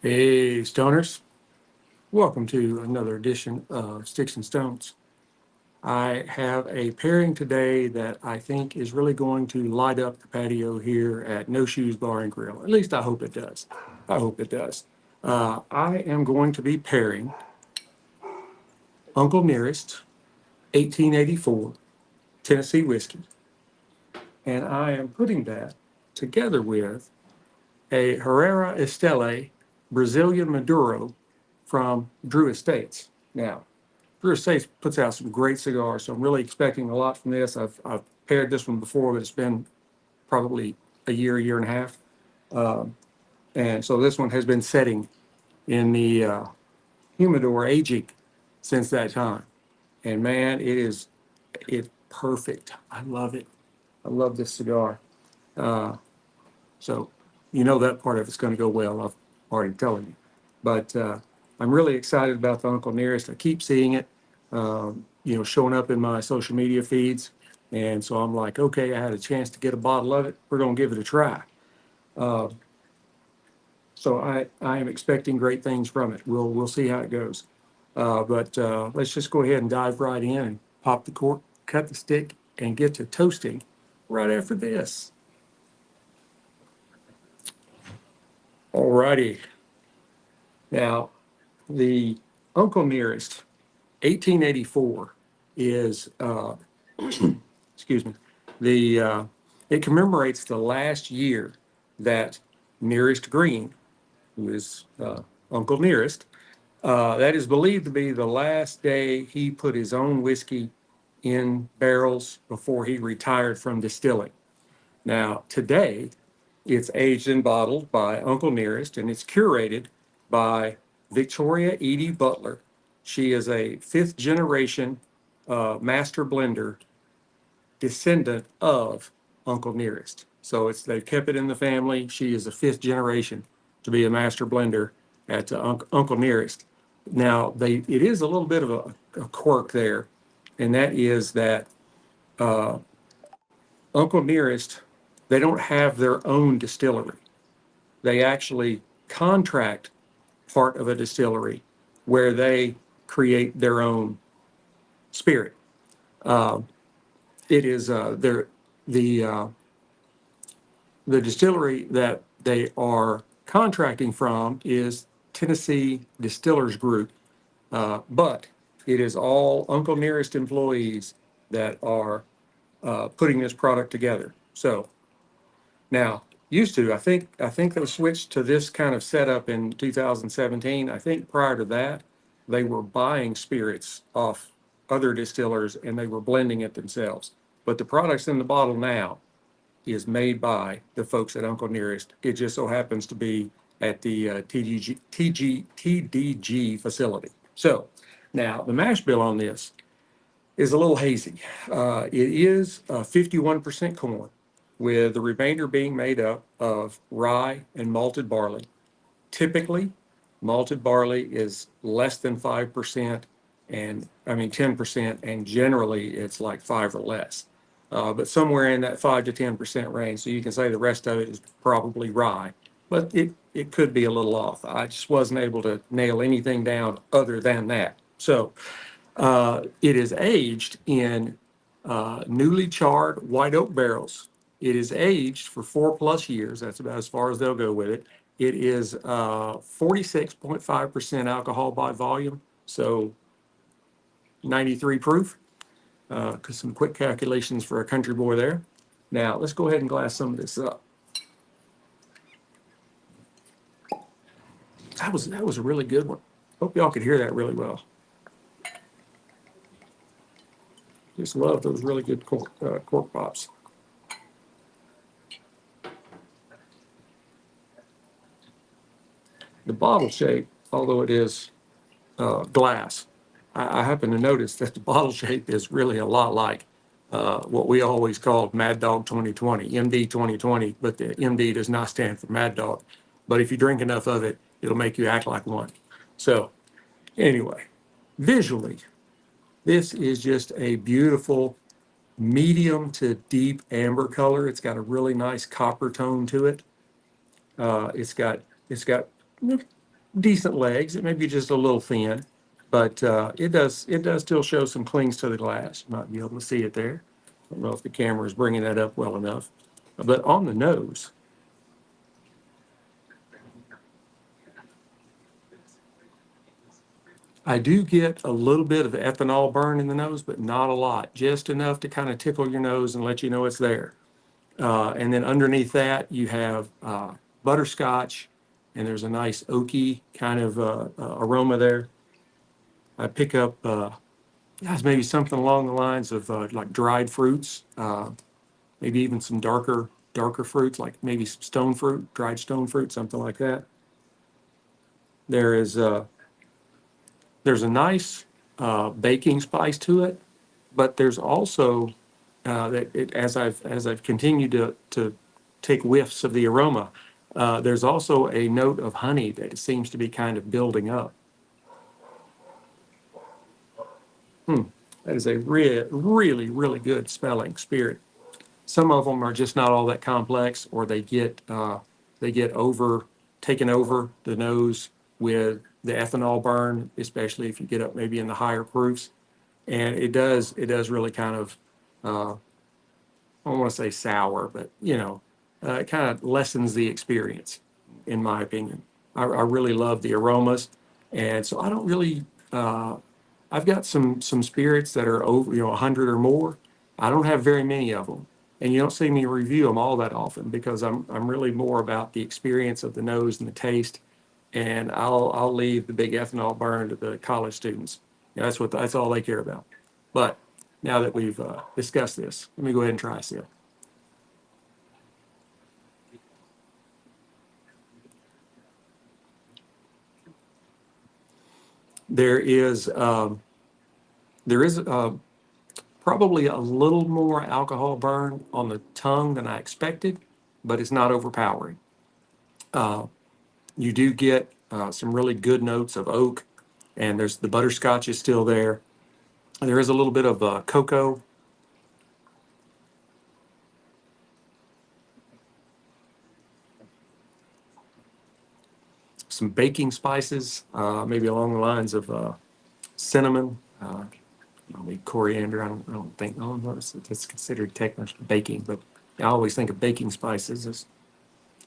Hey, Stoners. Welcome to another edition of Sticks and Stones. I have a pairing today that I think is really going to light up the patio here at No Shoes Bar and Grill. At least I hope it does. I hope it does. I am going to be pairing Uncle Nearest 1884 Tennessee whiskey. And I am putting that together with a Herrera Estelle Brazilian Maduro from Drew Estates. Now, Drew Estates puts out some great cigars, so I'm really expecting a lot from this. I've paired this one before, but it's been probably a year and a half. And so this one has been setting in the humidor aging since that time. And man, it's perfect. I love it. I love this cigar. So you know that part of it's going to go well. I've already telling you. But I'm really excited about the Uncle Nearest. I keep seeing it, showing up in my social media feeds. And so I'm like, okay, I had a chance to get a bottle of it. We're going to give it a try. So I am expecting great things from it. We'll see how it goes. But let's just go ahead and dive right in and pop the cork, cut the stick, and get to toasting right after this. All righty. Now, the Uncle Nearest 1884 is, excuse me, it commemorates the last year that Nearest Green, who is Uncle Nearest, that is believed to be the last day he put his own whiskey in barrels before he retired from distilling. Now, today, it's aged and bottled by Uncle Nearest, and it's curated by Victoria Edie Butler. She is a fifth generation master blender, descendant of Uncle Nearest. So they've kept it in the family. She is a fifth generation to be a master blender at Uncle Nearest. Now, it is a little bit of a quirk there, and that is that Uncle Nearest, they don't have their own distillery. They actually contract part of a distillery where they create their own spirit. It is the distillery that they are contracting from is Tennessee Distillers Group, but it is all Uncle Nearest employees that are putting this product together. So now, I think they switched to this kind of setup in 2017. I think prior to that, they were buying spirits off other distillers and they were blending it themselves. But the products in the bottle now is made by the folks at Uncle Nearest. It just so happens to be at the TDG facility. So now the mash bill on this is a little hazy. It is 51% corn, with the remainder being made up of rye and malted barley. Typically, malted barley is less than 5%, 10%, and generally it's like 5 or less. But somewhere in that 5 to 10% range. So you can say the rest of it is probably rye, but it could be a little off. I just wasn't able to nail anything down other than that. So it is aged in newly charred white oak barrels. It is aged for 4+ years. That's about as far as they'll go with it. It is 46.5% alcohol by volume, so 93 proof. Because some quick calculations for a country boy there. Now, let's go ahead and glass some of this up. That was a really good one. Hope y'all could hear that really well. Just love those really good cork pops. The bottle shape, although it is glass, I happen to notice that the bottle shape is really a lot like what we always called Mad Dog 2020, MD 2020, but the MD does not stand for Mad Dog. but if you drink enough of it, it'll make you act like one. So anyway, visually, this is just a beautiful medium to deep amber color. It's got a really nice copper tone to it. It's got decent legs. It may be just a little thin, but it does still show some clings to the glass. You might be able to see it there. I don't know if the camera is bringing that up well enough, but on the nose, I do get a little bit of ethanol burn in the nose, but not a lot, just enough to kind of tickle your nose and let you know it's there. And then underneath that, you have butterscotch, and there's a nice oaky kind of aroma there. I pick up, guys, maybe something along the lines of like dried fruits, maybe even some darker fruits, like maybe some stone fruit, dried stone fruit, something like that. There is there's a nice baking spice to it, but there's also as I've continued to take whiffs of the aroma, there's also a note of honey that seems to be kind of building up. That is a really good smelling spirit. Some of them are just not all that complex, or they get taken over the nose with the ethanol burn, especially if you get up maybe in the higher proofs. And it does really kind of, I don't want to say sour, but it kind of lessens the experience, in my opinion. I really love the aromas, and so I don't really. I've got some spirits that are over 100 or more. I don't have very many of them, and you don't see me review them all that often because I'm really more about the experience of the nose and the taste, and I'll leave the big ethanol burn to the college students. That's all they care about. But now that we've discussed this, let me go ahead and try a sip. There is probably a little more alcohol burn on the tongue than I expected, but it's not overpowering. Uh, you do get some really good notes of oak, and there's the butterscotch is still there. There is a little bit of cocoa. Some baking spices, maybe along the lines of cinnamon, maybe coriander. I don't think, no, it's considered technically baking, but I always think of baking spices as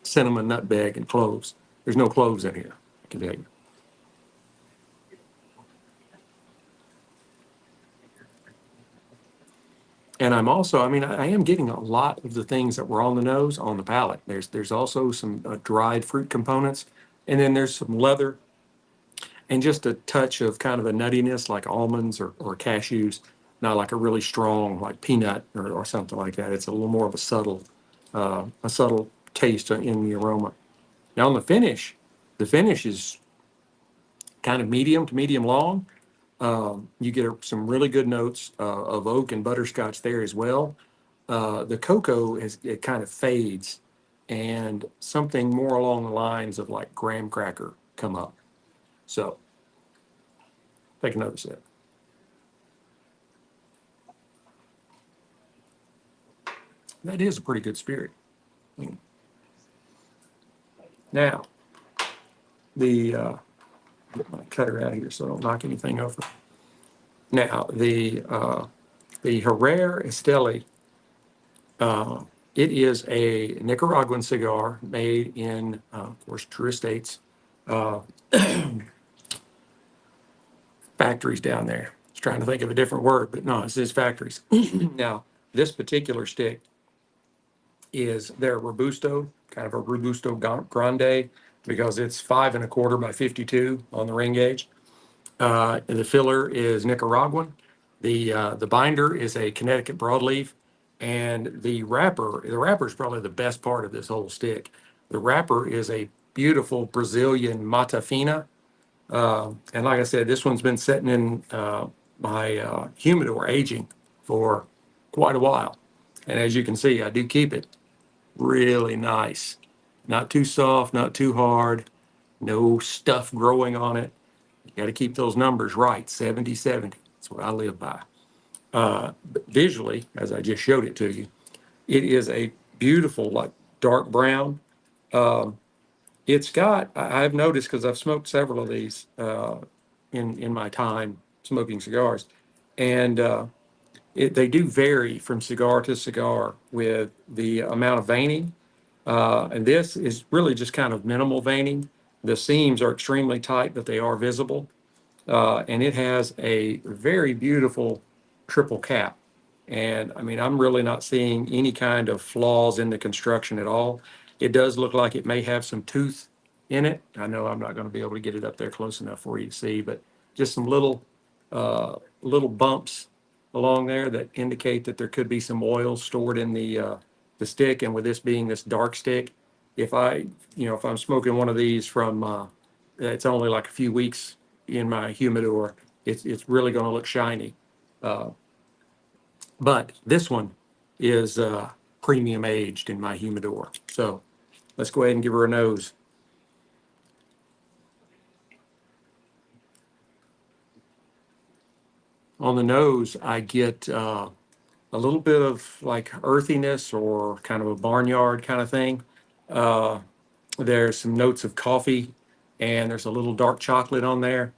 cinnamon, nutmeg, and cloves. There's no cloves in here, I can tell you. And I am getting a lot of the things that were on the nose on the palate. There's also some dried fruit components, and then there's some leather and just a touch of kind of a nuttiness like almonds or cashews, not like a really strong like peanut or something like that. It's a little more of a subtle taste in the aroma. Now on the finish is kind of medium to medium long. You get some really good notes of oak and butterscotch there as well. The cocoa it kind of fades, and something more along the lines of like graham cracker come up. So take a notice of that. That is a pretty good spirit. Now, get my cutter out of here so I don't knock anything over. Now, the Herrera Esteli, it is a Nicaraguan cigar made in, of course, True Estates factories down there. I was trying to think of a different word, but no, it's his factories. Now, this particular stick is their Robusto, kind of a Robusto Grande, because it's 5 1/4 by 52 on the ring gauge. And the filler is Nicaraguan. The binder is a Connecticut broadleaf, and the wrapper is probably the best part of this whole stick. The wrapper is a beautiful Brazilian Mata Fina. And like I said, this one's been sitting in my humidor aging for quite a while. And as you can see, I do keep it really nice. Not too soft, not too hard, no stuff growing on it. You got to keep those numbers right, 70/70. That's what I live by. But visually, as I just showed it to you, it is a beautiful, like dark brown. It's got, I've noticed because I've smoked several of these in my time smoking cigars, and they do vary from cigar to cigar with the amount of veining. And this is really just kind of minimal veining. The seams are extremely tight, but they are visible. And it has a very beautiful triple cap. And I mean, I'm really not seeing any kind of flaws in the construction at all. It does look like it may have some tooth in it. I know I'm not going to be able to get it up there close enough for you to see, but just some little bumps along there that indicate that there could be some oil stored in the stick. And with this being this dark stick, if if I'm smoking one of these from, it's only like a few weeks in my humidor, it's really going to look shiny. Uh, but this one is premium aged in my humidor. So let's go ahead and give her a nose. On the nose, I get a little bit of like earthiness or kind of a barnyard kind of thing. Uh, there's some notes of coffee and there's a little dark chocolate on there.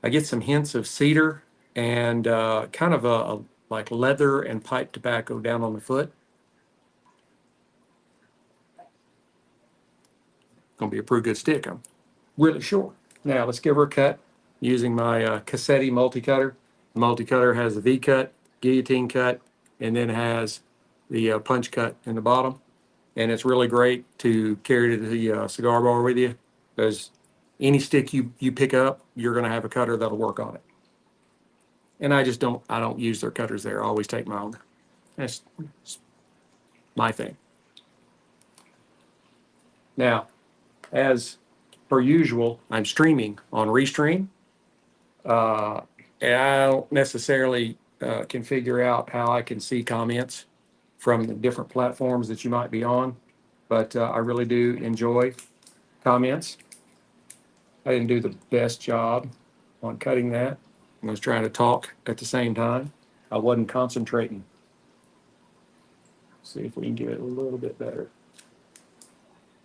I get some hints of cedar and kind of a like leather and pipe tobacco down on the foot. Gonna be a pretty good stick, I'm really sure. Now let's give her a cut using my Cassetti multi-cutter. The multi-cutter has a V-cut, guillotine cut, and then has the punch cut in the bottom. And it's really great to carry to the cigar bar with you because any stick you pick up, you're gonna have a cutter that'll work on it. And I don't use their cutters there. I always take my own. That's my thing. Now, as per usual, I'm streaming on Restream. And I don't necessarily can figure out how I can see comments from the different platforms that you might be on, but I really do enjoy comments. I didn't do the best job on cutting that. I was trying to talk at the same time. I wasn't concentrating. See if we can get it a little bit better.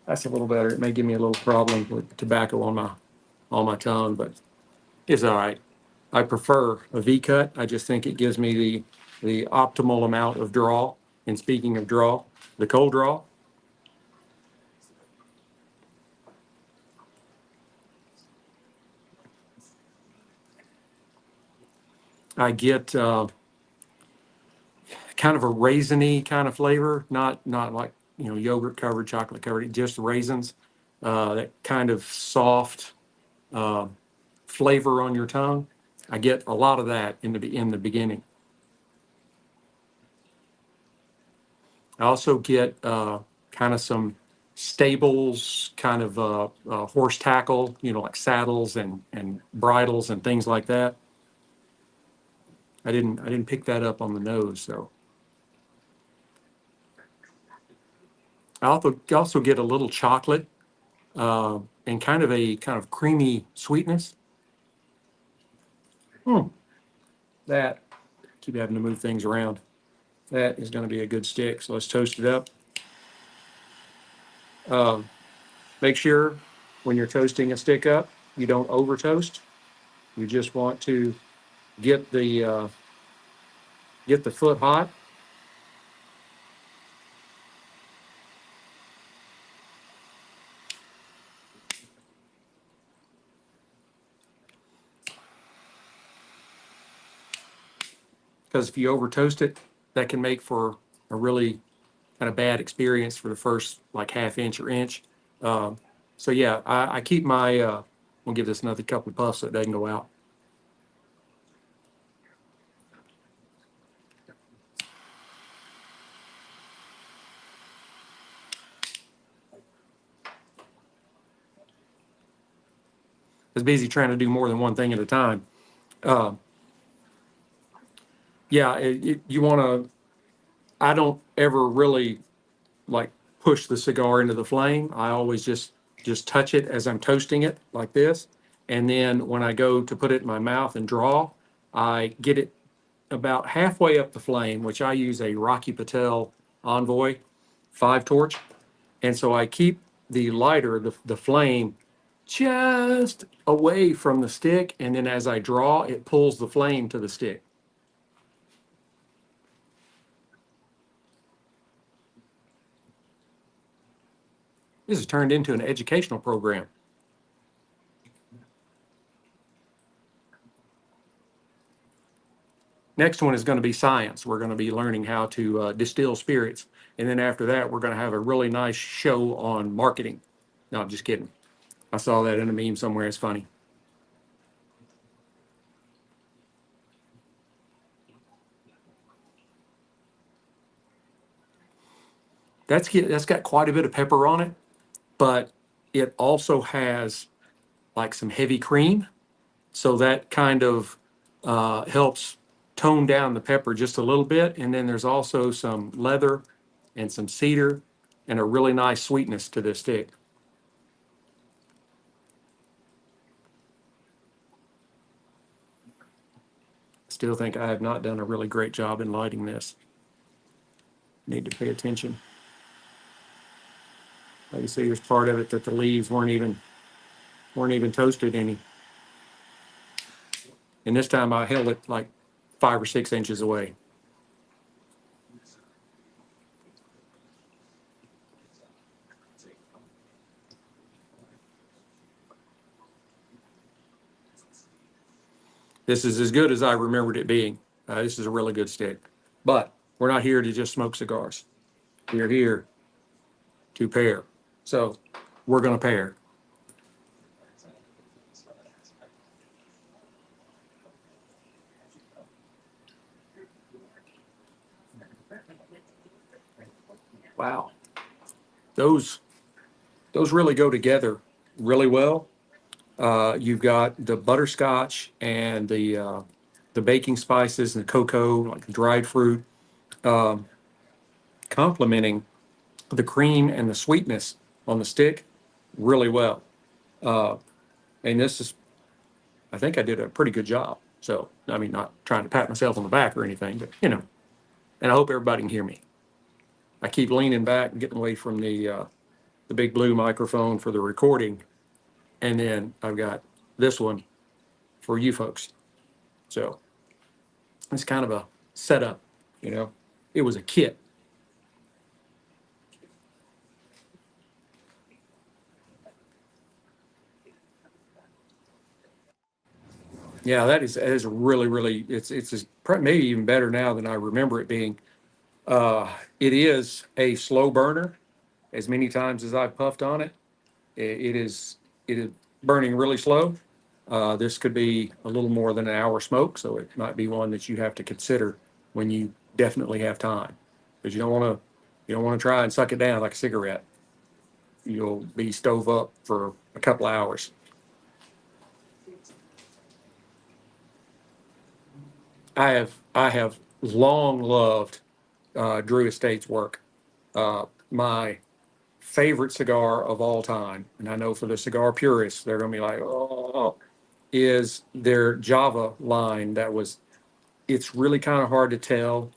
That's a little better. It may give me a little problem with tobacco on my tongue, but it's all right. I prefer a V cut. I just think it gives me the optimal amount of draw. And speaking of draw, the cold draw. I get kind of a raisiny kind of flavor, not like yogurt covered, chocolate covered, just raisins. That kind of soft uh, flavor on your tongue. I get a lot of that in the beginning. I also get kind of some stables, kind of horse tackle, like saddles and bridles and things like that. I didn't pick that up on the nose, so I also get a little chocolate and kind of creamy sweetness. Hmm, that keep having to move things around. That is going to be a good stick. So let's toast it up. Um, Make sure when you're toasting a stick up, you don't over toast. You just want to get get the foot hot. Because if you over toast it, that can make for a really kind of bad experience for the first like half inch or inch. Um, so yeah, I keep my. We'll give this another couple of puffs so it doesn't go out. I was busy trying to do more than one thing at a time. Uh, yeah, you want to I don't ever really like push the cigar into the flame. I always just touch it as I'm toasting it like this. And then when I go to put it in my mouth and draw, I get it about halfway up the flame, which I use a Rocky Patel Envoy 5 torch. And so I keep the lighter, the flame, just away from the stick. And then as I draw, it pulls the flame to the stick. This has turned into an educational program. Next one is going to be science. We're going to be learning how to distill spirits. And then after that, we're going to have a really nice show on marketing. No, I'm just kidding. I saw that in a meme somewhere. It's funny. That's got quite a bit of pepper on it, but it also has like some heavy cream. So that kind of helps tone down the pepper just a little bit. And then there's also some leather and some cedar and a really nice sweetness to this stick. Still think I have not done a really great job in lighting this. Need to pay attention. Like you see, there's part of it that the leaves weren't even toasted any. And this time I held it like 5 or 6 inches away. This is as good as I remembered it being. This is a really good stick. But we're not here to just smoke cigars. We're here to pair. So we're going to pair. Wow. Those really go together really well. You've got the butterscotch and the baking spices and the cocoa, like the dried fruit, complementing the cream and the sweetness on the stick really well. And this is, I think I did a pretty good job. So, I mean, not trying to pat myself on the back or anything, but and I hope everybody can hear me. I keep leaning back and getting away from the big blue microphone for the recording, and then I've got this one for you folks. So it's kind of a setup, you know. It was a kit. Yeah, that is really, really. It's maybe even better now than I remember it being. It is a slow burner. As many times as I've puffed on it, it is burning really slow. This could be a little more than an hour smoke, so it might be one that you have to consider when you definitely have time, because you don't want to try and suck it down like a cigarette. You'll be stove up for a couple of hours. I have long loved Drew Estate's work. My favorite cigar of all time, and I know for the cigar purists, they're going to be like, oh, is their Java line. It's really kind of hard to tell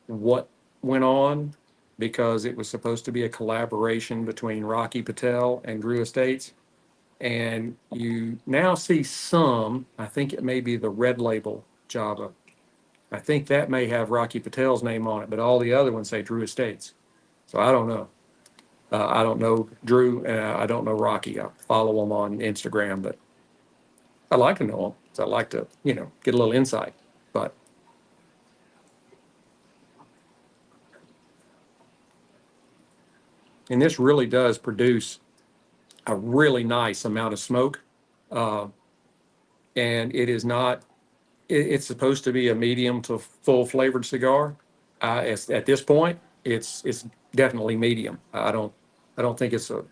what went on because it was supposed to be a collaboration between Rocky Patel and Drew Estates. And you now see I think it may be the red label Java. I think that may have Rocky Patel's name on it, but all the other ones say Drew Estates. So I don't know. I don't know Drew, and I don't know Rocky. I follow them on Instagram, but I like to know them. So I like to, get a little insight. But and this really does produce a really nice amount of smoke, uh, and it is not. It's supposed to be a medium to full flavored cigar. At this point, it's definitely medium. I don't think it's a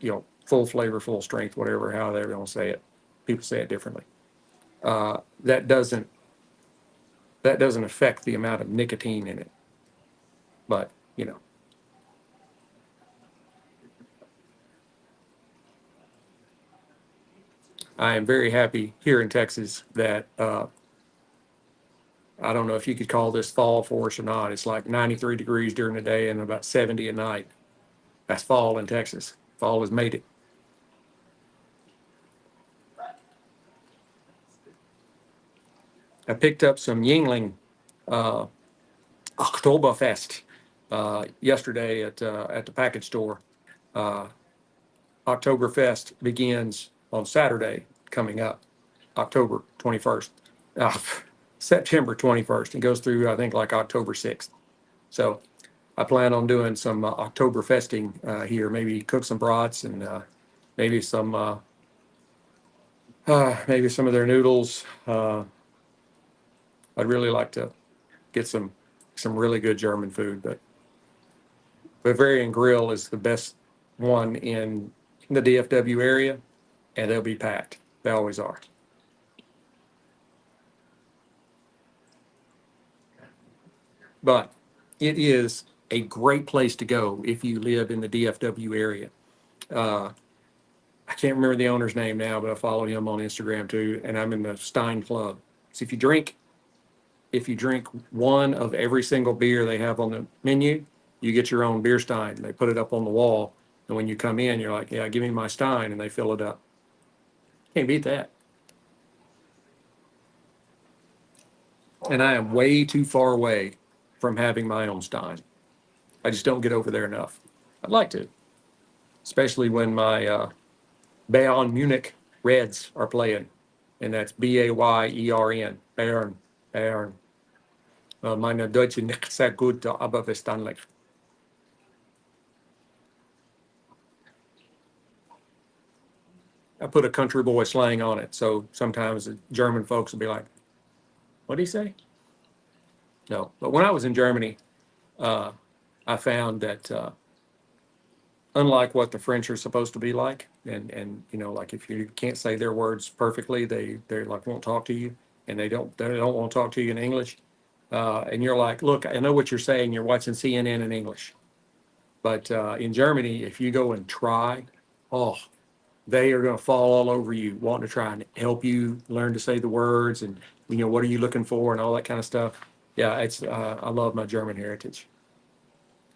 full flavor, full strength, whatever, how they're going to say it. People say it differently. Uh, that doesn't that doesn't affect the amount of nicotine in it. But, I am very happy here in Texas that I don't know if you could call this fall for us or not. It's like 93 degrees during the day and about 70 at night. That's fall in Texas. Fall has made it. I picked up some Yingling Oktoberfest yesterday at the package store. Uh, Oktoberfest begins on Saturday coming up, October 21st, uh, September 21st, and goes through, I think, like October 6th. So I plan on doing some Oktoberfesting here, maybe cook some brats and maybe maybe some of their noodles. I'd really like to get some really good German food, but Bavarian Grill is the best one in the DFW area, and they'll be packed. They always are. But it is a great place to go if you live in the DFW area. Uh, I can't remember the owner's name now, but I follow him on Instagram too, and I'm in the Stein Club. So if you drink one of every single beer they have on the menu, you get your own beer stein. They put it up on the wall, and when you come in, you're like, "Yeah, give me my stein," and they fill it up. Can't beat that. And I am way too far away from having my own stein. I just don't get over there enough. I'd like to, especially when my Bayern Munich Reds are playing, and that's Bayern. Bayern, Bayern. Meine Deutsche nicht sehr gut, aber verständlich. I put a country boy slang on it, so sometimes the German folks will be like, "What did he say?" No, but when I was in Germany, uh, I found that unlike what the French are supposed to be like, and like if you can't say their words perfectly, they like won't talk to you, and they don't want to talk to you in English. And you're like, "Look, I know what you're saying. You're watching CNN in English." But in Germany, if you go and try, oh, they are going to fall all over you, wanting to try and help you learn to say the words and what are you looking for and all that kind of stuff. Yeah, it's I love my German heritage,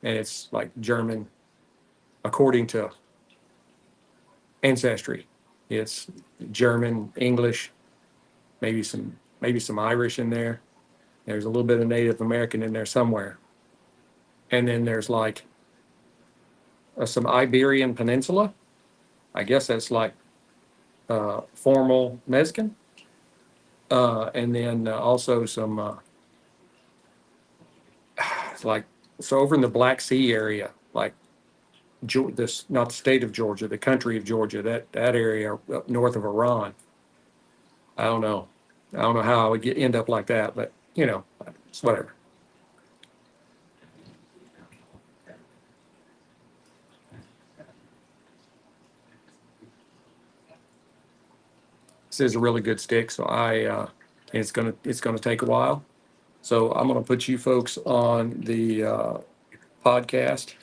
and it's like German according to ancestry. It's German, English, maybe some Irish in there. There's a little bit of Native American in there somewhere, and then there's like some Iberian Peninsula. I guess that's like formal Mexican, and then also some it's like so over in the Black Sea area, like this not the state of Georgia, the country of Georgia, that area up north of Iran. I don't know. I don't know how I would end up like that, but it's whatever. This is a really good stick, so it's gonna take a while. So I'm gonna put you folks on the podcast.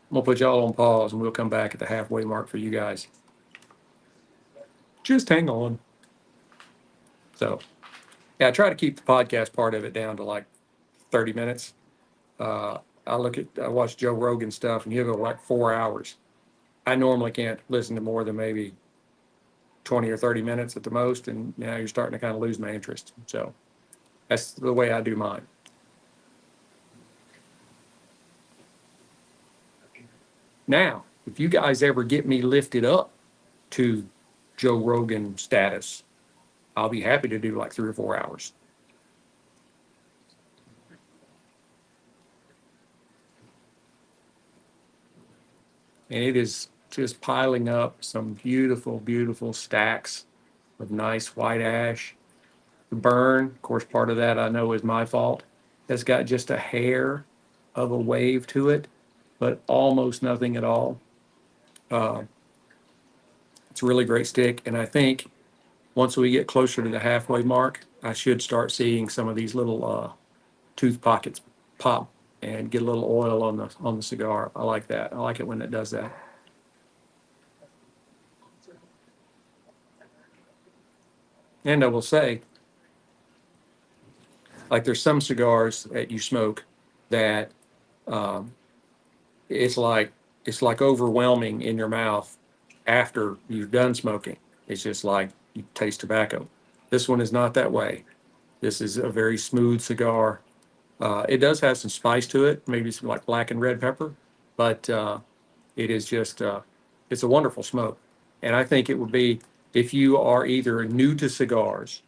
I'm gonna put y'all on pause, and we'll come back at the halfway mark for you guys. Just hang on. So yeah, I try to keep the podcast part of it down to like 30 minutes. I watch Joe Rogan stuff, and he'll go like 4 hours. I normally can't listen to more than maybe 20 or 30 minutes at the most, and now you're starting to kind of lose my interest. So that's the way I do mine. Now, if you guys ever get me lifted up to Joe Rogan status, I'll be happy to do like 3 or 4 hours. And it is just piling up some beautiful, beautiful stacks of nice white ash. The burn, of course, part of that I know is my fault. It's got just a hair of a wave to it, but almost nothing at all. Uh, it's a really great stick, and I think once we get closer to the halfway mark, I should start seeing some of these little tooth pockets pop. and get a little oil on the cigar. I like that. I like it when it does that. And I will say, like there's some cigars that you smoke that um, it's like it's like overwhelming in your mouth after you've done smoking. It's just like you taste tobacco. This one is not that way. This is a very smooth cigar. It does have some spice to it, maybe some like black and red pepper, but it is just it's a wonderful smoke. And I think it would be if you are either new to cigars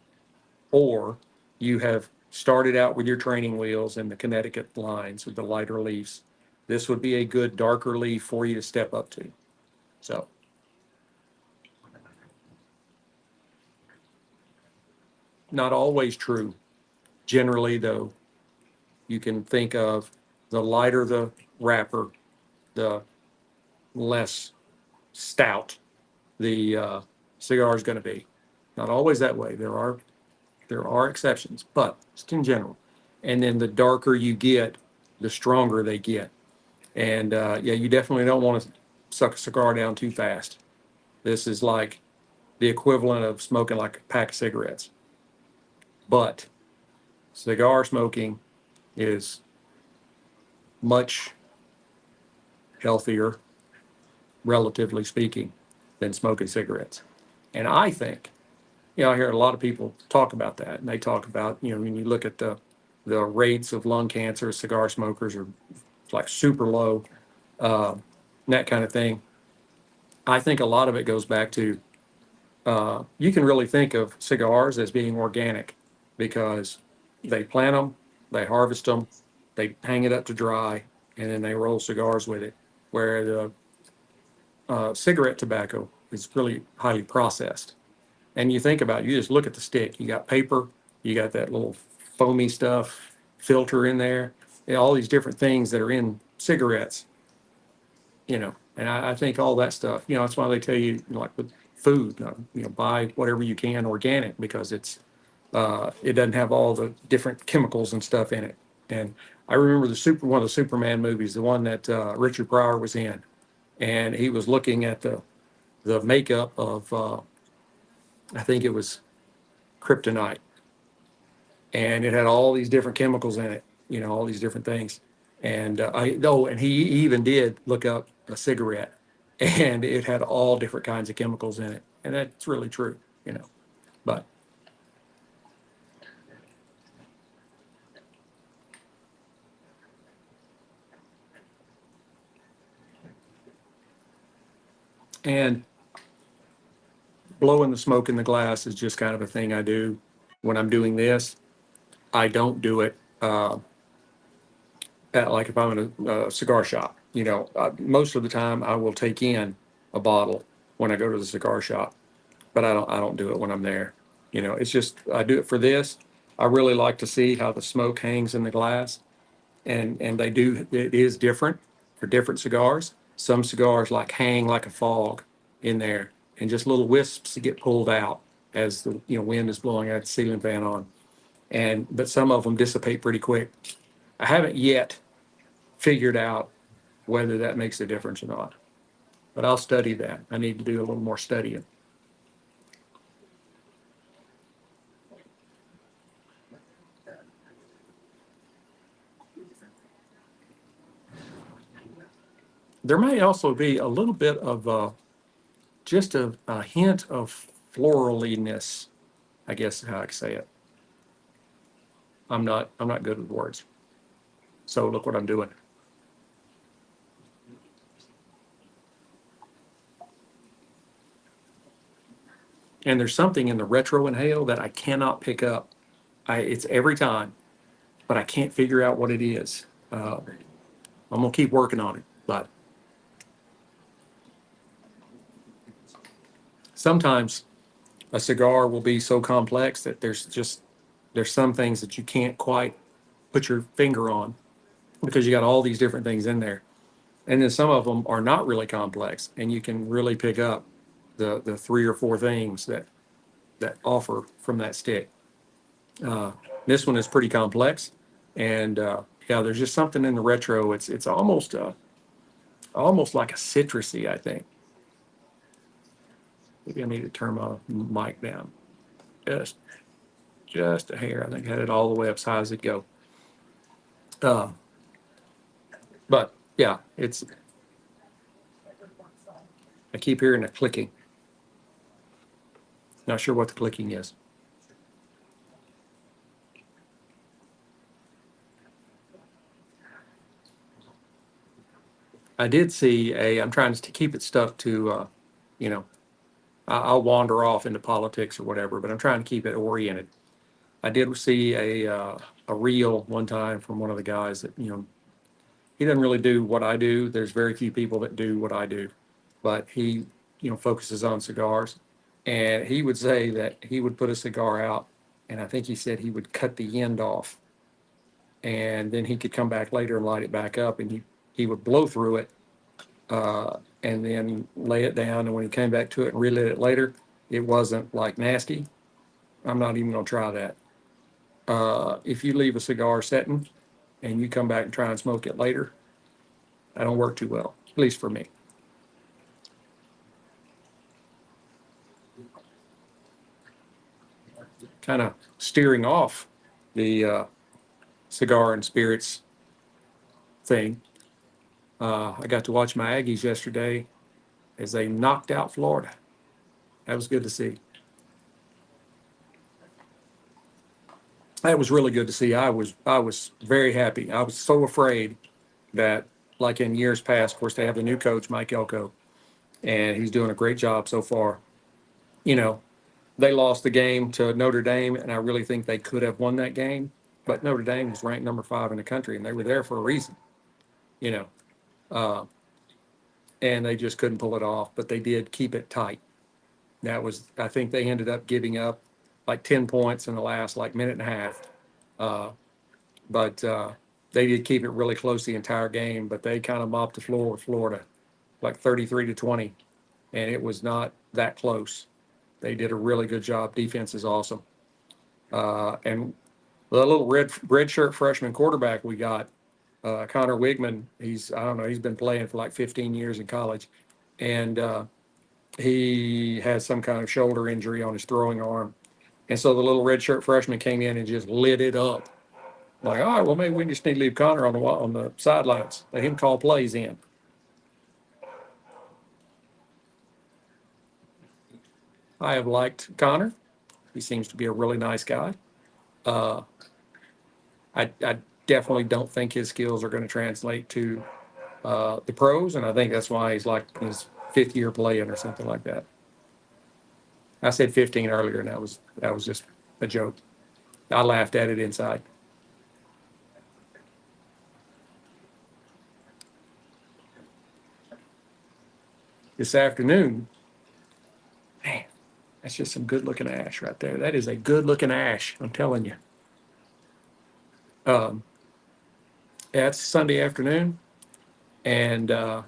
or you have started out with your training wheels and the Connecticut lines with the lighter leaves, this would be a good darker leaf for you to step up to. So, not always true. Generally, though, you can think of the lighter the wrapper, the less stout the cigar is going to be. Not always that way. There are exceptions, but just in general. And then the darker you get, the stronger they get. And yeah, you definitely don't want to suck a cigar down too fast. This is like the equivalent of smoking like a pack of cigarettes. But cigar smoking is much healthier, relatively speaking, than smoking cigarettes. And I think, I hear a lot of people talk about that, and they talk about, when you look at the rates of lung cancer, cigar smokers are like super low, uh, that kind of thing. I think a lot of it goes back to you can really think of cigars as being organic because they plant them, they harvest them, they hang it up to dry, and then they roll cigars with it. Where the cigarette tobacco is really highly processed. And you think about it, you just look at the stick. You got paper, you got that little foamy stuff, filter in there, all these different things that are in cigarettes, And I think all that stuff, that's why they tell you, like with food, buy whatever you can organic because it doesn't have all the different chemicals and stuff in it. And I remember one of the Superman movies, the one that Richard Pryor was in, and he was looking at the makeup of I think it was kryptonite, and it had all these different chemicals in it, all these different things. And and he even did look up a cigarette, and it had all different kinds of chemicals in it, and that's really true, But and blowing the smoke in the glass is just kind of a thing I do when I'm doing this. I don't do it like if I'm in a cigar shop. Most of the time I will take in a bottle when I go to the cigar shop, but I don't do it when I'm there. It's just I do it for this. I really like to see how the smoke hangs in the glass, and it is different for different cigars. Some cigars like hang like a fog in there, and just little wisps get pulled out as the wind is blowing out the ceiling fan on, but some of them dissipate pretty quick. I haven't yet figured out whether that makes a difference or not, but I'll study that. I need to do a little more studying. There may also be a little bit of just a hint of floraliness, I guess is how I can say it. I'm not good with words. So look what I'm doing. And there's something in the retro inhale that I cannot pick up. It's every time, but I can't figure out what it is. I'm gonna keep working on it, but sometimes a cigar will be so complex that there's some things that you can't quite put your finger on because you got all these different things in there. And then some of them are not really complex, and you can really pick up the three or four things that offer from that stick. This one is pretty complex, and Yeah, there's just something in the retro. It's almost like a citrusy, I think. Maybe I need to turn my mic down just just a hair. I think I had it all the way up as high as it go. Uh, but yeah, it's I keep hearing a clicking. Not sure what the clicking is. I did see I'm trying to keep it stuck to, you know, I'll wander off into politics or whatever, but I'm trying to keep it oriented. I did see a reel one time from one of the guys that, he doesn't really do what I do. There's very few people that do what I do, but he, focuses on cigars. And he would say that he would put a cigar out, and I think he said he would cut the end off, and then he could come back later and light it back up, and he would blow through it, and then lay it down. And when he came back to it and relit it later, it wasn't like nasty. I'm not even gonna try that. If you leave a cigar setting and you come back and try and smoke it later, that don't work too well, at least for me. Kind of steering off the cigar and spirits thing. I got to watch my Aggies yesterday as they knocked out Florida. That was good to see. That was really good to see. I was very happy. I was so afraid that, like in years past, of course, they have the new coach, Mike Elko, and he's doing a great job so far. You know, they lost the game to Notre Dame, and I really think they could have won that game. But Notre Dame was ranked number 5 in the country, and they were there for a reason, you know, uh, and they just couldn't pull it off. But they did keep it tight. I think they ended up giving up like 10 points in the last like minute and a half. Uh, but they did keep it really close the entire game, but they kind of mopped the floor with Florida, like 33-20, and it was not that close. They did a really good job. Defense is awesome. And the little red shirt freshman quarterback we got, Connor Wigman, I don't know, he's been playing for like 15 years in college, and he has some kind of shoulder injury on his throwing arm. And so the little red shirt freshman came in and just lit it up. Like, all right, well, maybe we just need to leave Connor on the sidelines, let him call plays in. I have liked Connor. He seems to be a really nice guy. Uh, I definitely don't think his skills are going to translate to the pros, and I think that's why he's like his 5th year playing or something like that. I said 15 earlier, and that was just a joke. I laughed at it inside. This afternoon, man, that's just some good looking ash right there. That is a good looking ash, I'm telling you. Um, yeah, it's Sunday afternoon, and I'm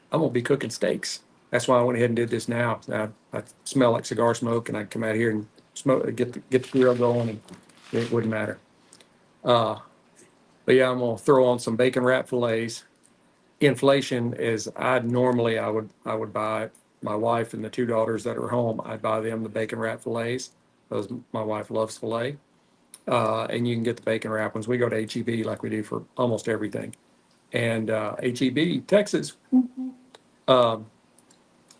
gonna be cooking steaks. That's why I went ahead and did this now. I smell like cigar smoke, and I come out here and smoke, get the grill going, and it wouldn't matter. Uh, but yeah, I'm gonna throw on some bacon wrap fillets. Inflation is I would buy my wife and the 2 daughters that are home. I'd buy them the bacon wrap fillets. Those My wife loves filet, and you can get the bacon wrap ones. We go to HEB like we do for almost everything, and HEB Texas. Um,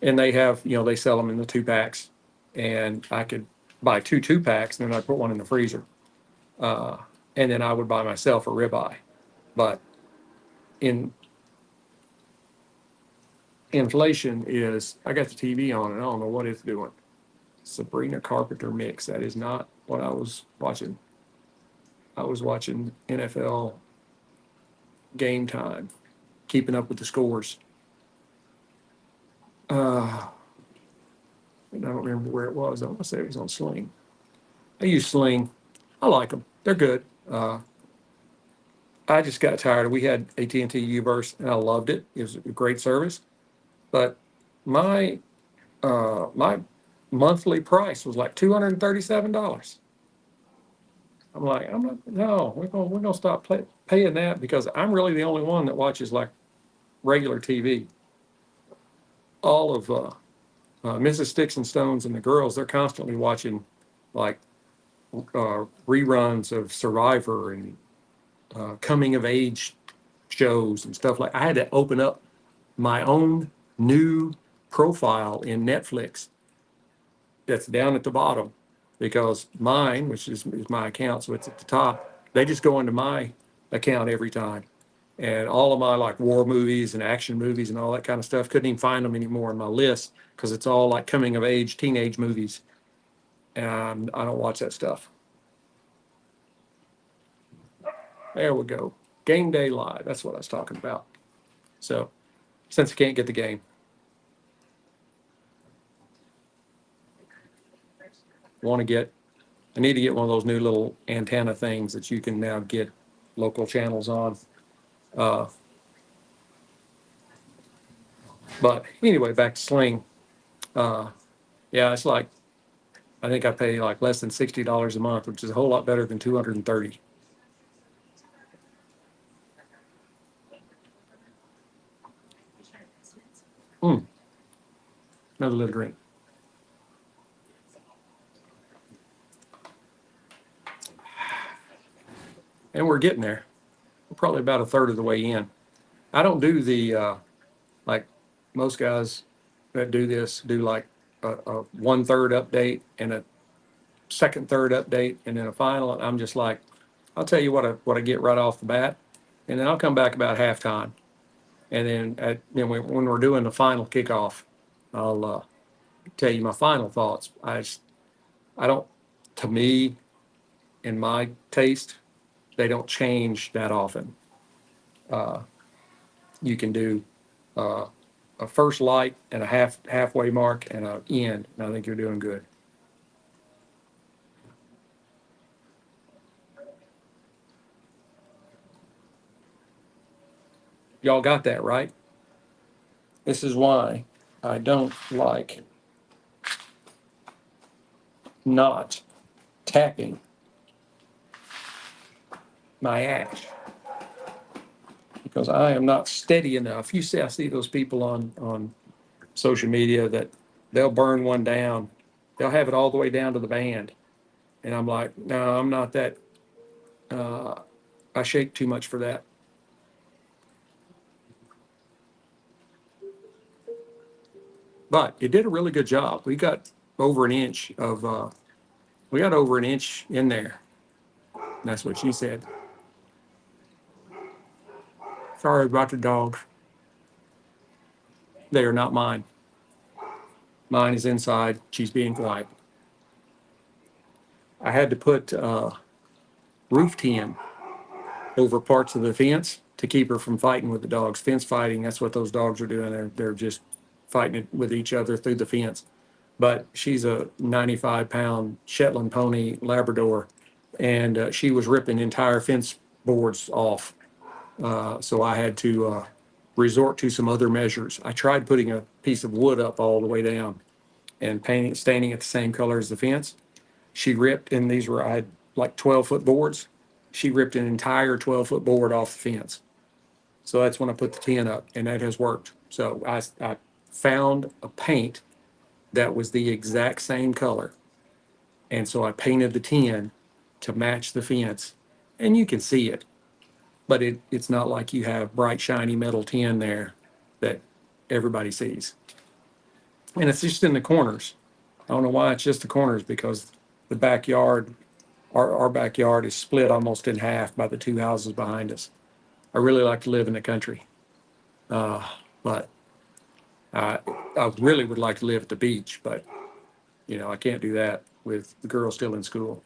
and they have, they sell them in the 2 packs, and I could buy two packs, and then I put one in the freezer, uh, and then I would buy myself a ribeye. But in inflation is, I got the TV on and I don't know what it's doing. Sabrina Carpenter mix. That is not what I was watching. I was watching NFL Game Time, keeping up with the scores. And I don't remember where it was. I want to say it was on Sling. I use Sling. I like them. They're good. I just got tired. We had AT&T U-verse, and I loved it. It was a great service. But my my monthly price was like $237. I'm like, I'm not, no, we're gonna stop paying that because I'm really the only one that watches like regular TV. All of Mrs. Sticks-n-Stones and the girls, they're constantly watching like reruns of Survivor and coming of age shows and stuff like. I had to open up my own new profile in Netflix that's down at the bottom because mine, which is my account, so it's at the top, they just go into my account every time. And all of my like war movies and action movies and all that kind of stuff, couldn't even find them anymore on my list because it's all like coming of age teenage movies. And I don't watch that stuff. There we go. Game Day Live. That's what I was talking about. So since I can't get the game, I need to get one of those new little antenna things that you can now get local channels on. Uh, but anyway, back to Sling. Uh, yeah, it's like, I think I pay like less than $60 a month, which is a whole lot better than 230. Another little drink. And we're getting there. We're probably about a third of the way in. I don't do the, like most guys that do this do like a 1/3 update and a second third update and then a final. And I'm just like, I'll tell you what I get right off the bat. And then I'll come back about halftime. And then when we're doing the final kickoff, I'll tell you my final thoughts. I don't, to me, in my taste, they don't change that often. Uh, you can do uh, a first light and a halfway mark and an end, and I think you're doing good. Y'all got that right? This is why I don't like not tapping my ash because I am not steady enough. I see those people on social media that they'll burn one down. They'll have it all the way down to the band. And I'm like, no, I'm not that. Uh, I shake too much for that. But it did a really good job. Over an inch of, we got over an inch in there. And that's what she said. Sorry about the dogs. They are not mine. Mine is inside. She's being quiet. I had to put roof tin over parts of the fence to keep her from fighting with the dogs. Fence fighting, that's what those dogs are doing. They're just fighting it with each other through the fence. But she's a 95-pound Shetland pony Labrador, and she was ripping entire fence boards off. So I had to resort to some other measures. I tried putting a piece of wood up all the way down and staining it the same color as the fence. She ripped, and I had like 12-foot boards. She ripped an entire 12-foot board off the fence. So that's when I put the tin up, and that has worked. So I found a paint that was the exact same color. And so I painted the tin to match the fence, and you can see it. But it's not like you have bright, shiny metal tin there that everybody sees. And it's just in the corners. I don't know why it's just the corners because the backyard, our backyard is split almost in half by the two houses behind us. I really like to live in the country, but I really would like to live at the beach, but I can't do that with the girl still in school.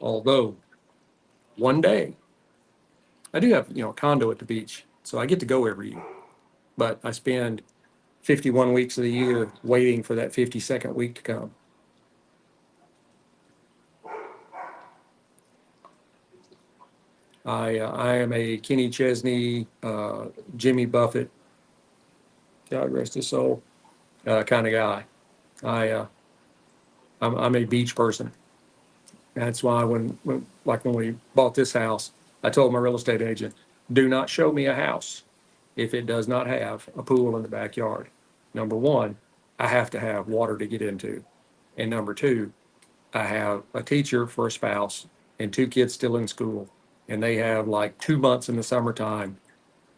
Although one day I do have a condo at the beach, so I get to go every year, but I spend 51 weeks of the year waiting for that 52nd week to come. I am a Kenny Chesney, Jimmy Buffett, God rest his soul, kind of guy. I I'm a beach person. That's why when we bought this house, I told my real estate agent, do not show me a house if it does not have a pool in the backyard. Number one, I have to have water to get into. And number two, I have a teacher for a spouse and two kids still in school. And they have like 2 months in the summertime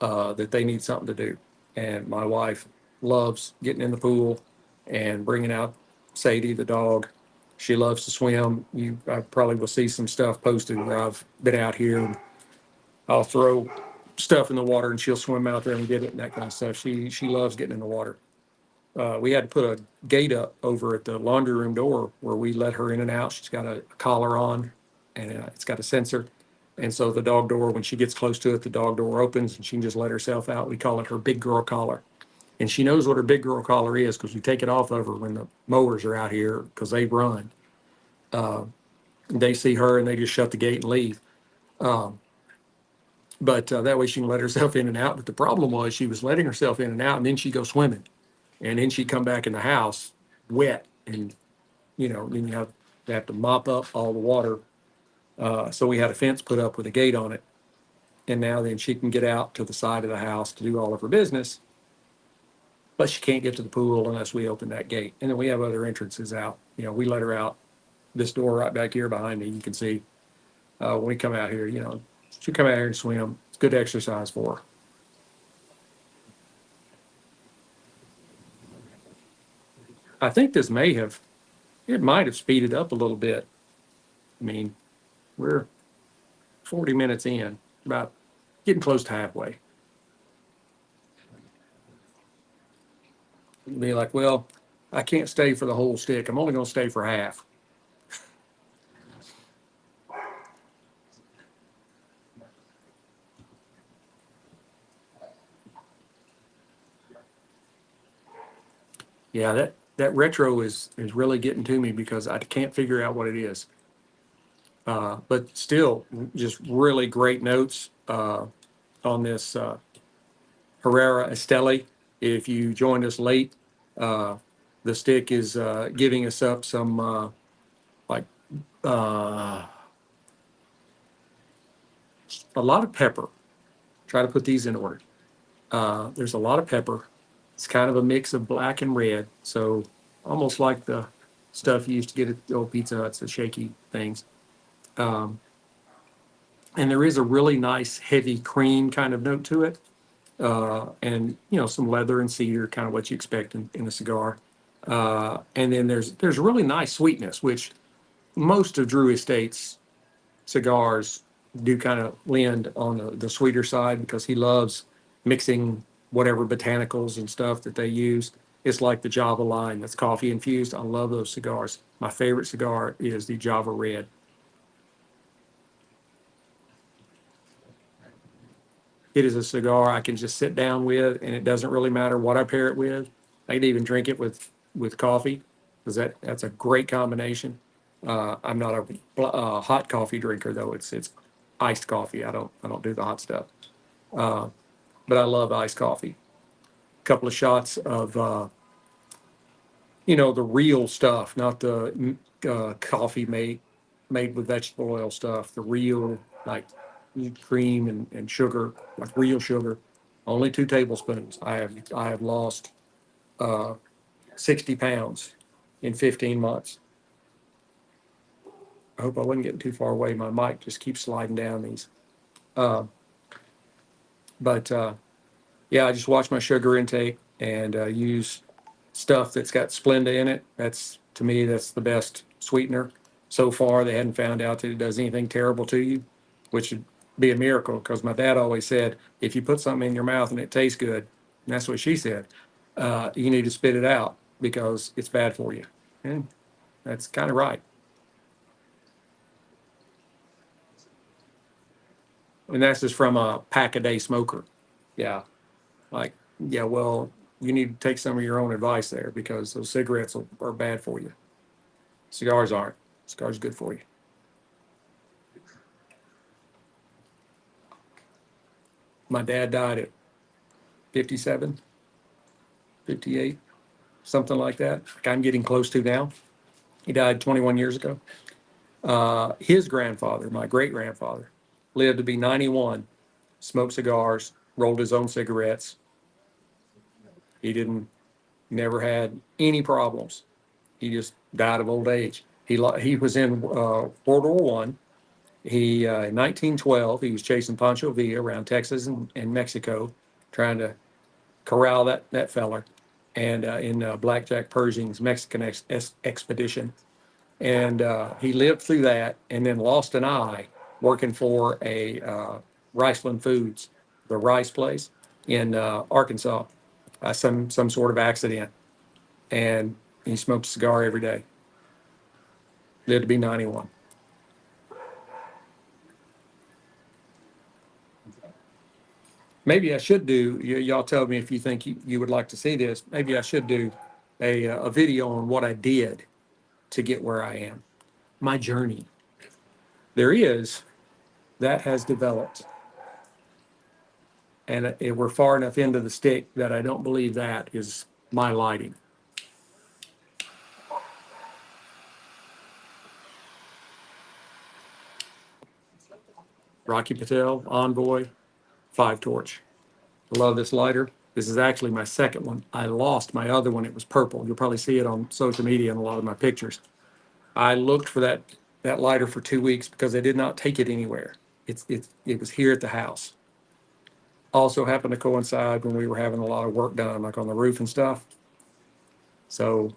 that they need something to do. And my wife loves getting in the pool and bringing out Sadie, the dog. She loves to swim. I probably will see some stuff posted where I've been out here and I'll throw stuff in the water and she'll swim out there and get it and that kind of stuff. She loves getting in the water. We had to put a gate up over at the laundry room door where we let her in and out. She's got a collar on and it's got a sensor. And so the dog door, when she gets close to it, the dog door opens and she can just let herself out. We call it her big girl collar. And she knows what her big girl collar is because we take it off of her when the mowers are out here because they run. They see her and they just shut the gate and leave. But that way she can let herself in and out. But the problem was she was letting herself in and out and then she'd go swimming. And then she'd come back in the house wet. And, then you have to mop up all the water. So we had a fence put up with a gate on it. And now then she can get out to the side of the house to do all of her business. But she can't get to the pool unless we open that gate. And then we have other entrances out. We let her out this door right back here behind me. You can see when we come out here, she'll come out here and swim. It's good exercise for her. I think this it might have speeded up a little bit. I mean, we're 40 minutes in, about getting close to halfway. Be like, well, I can't stay for the whole stick. I'm only going to stay for half. Yeah, that retro is really getting to me because I can't figure out what it is. But still, just really great notes on this Herrera Esteli. If you joined us late, the stick is giving us up some like a lot of pepper. Try to put these in order. There's a lot of pepper. It's kind of a mix of black and red, so almost like the stuff you used to get at the old Pizza Huts, the shaky things. Um, and there is a really nice heavy cream kind of note to it, and some leather and cedar, kind of what you expect in a cigar. And then there's really nice sweetness, which most of Drew Estate's cigars do kind of lend on the sweeter side because he loves mixing whatever botanicals and stuff that they use. It's like the Java line that's coffee infused. I love those cigars. My favorite cigar is the Java Red. It is a cigar I can just sit down with, and it doesn't really matter what I pair it with. I can even drink it with coffee because that's a great combination. I'm not a hot coffee drinker though. It's iced coffee. I don't do the hot stuff. Uh, but I love iced coffee. A couple of shots of the real stuff, not the coffee made with vegetable oil stuff. The real like cream and sugar, like real sugar. Only 2 tablespoons. I have lost uh, 60 pounds in 15 months. I hope I wasn't getting too far away. My mic just keeps sliding down these. Uh, but yeah, I just watch my sugar intake and use stuff that's got Splenda in it. To me, that's the best sweetener. So far, they hadn't found out that it does anything terrible to you, which would be a miracle because my dad always said, if you put something in your mouth and it tastes good, and that's what she said, you need to spit it out because it's bad for you. And that's kind of right. And that's just from a pack a day smoker. Yeah. Like, yeah, well, you need to take some of your own advice there because those cigarettes are bad for you. Cigars aren't. Cigars are good for you. My dad died at 57, 58, something like that. Like I'm getting close to now. He died 21 years ago. His grandfather, my great grandfather, lived to be 91, smoked cigars, rolled his own cigarettes. He didn't, never had any problems. He just died of old age. He was in World War One. In 1912, he was chasing Pancho Villa around Texas and Mexico, trying to corral that feller, and in Blackjack Pershing's Mexican expedition. And he lived through that, and then lost an eye working for a Riceland Foods, the rice place in Arkansas, some sort of accident, and he smoked a cigar every day. Lived to be 91. Maybe I should do, y'all tell me if you think you would like to see this. Maybe I should do a video on what I did to get where I am, my journey. There is, that has developed. And we're far enough into the stick that I don't believe that is my lighting. Rocky Patel, Envoy, 5 torch. I love this lighter. This is actually my second one. I lost my other one. It was purple. You'll probably see it on social media in a lot of my pictures. I looked for that lighter for 2 weeks because I did not take it anywhere. It was here at the house. Also happened to coincide when we were having a lot of work done, like on the roof and stuff. So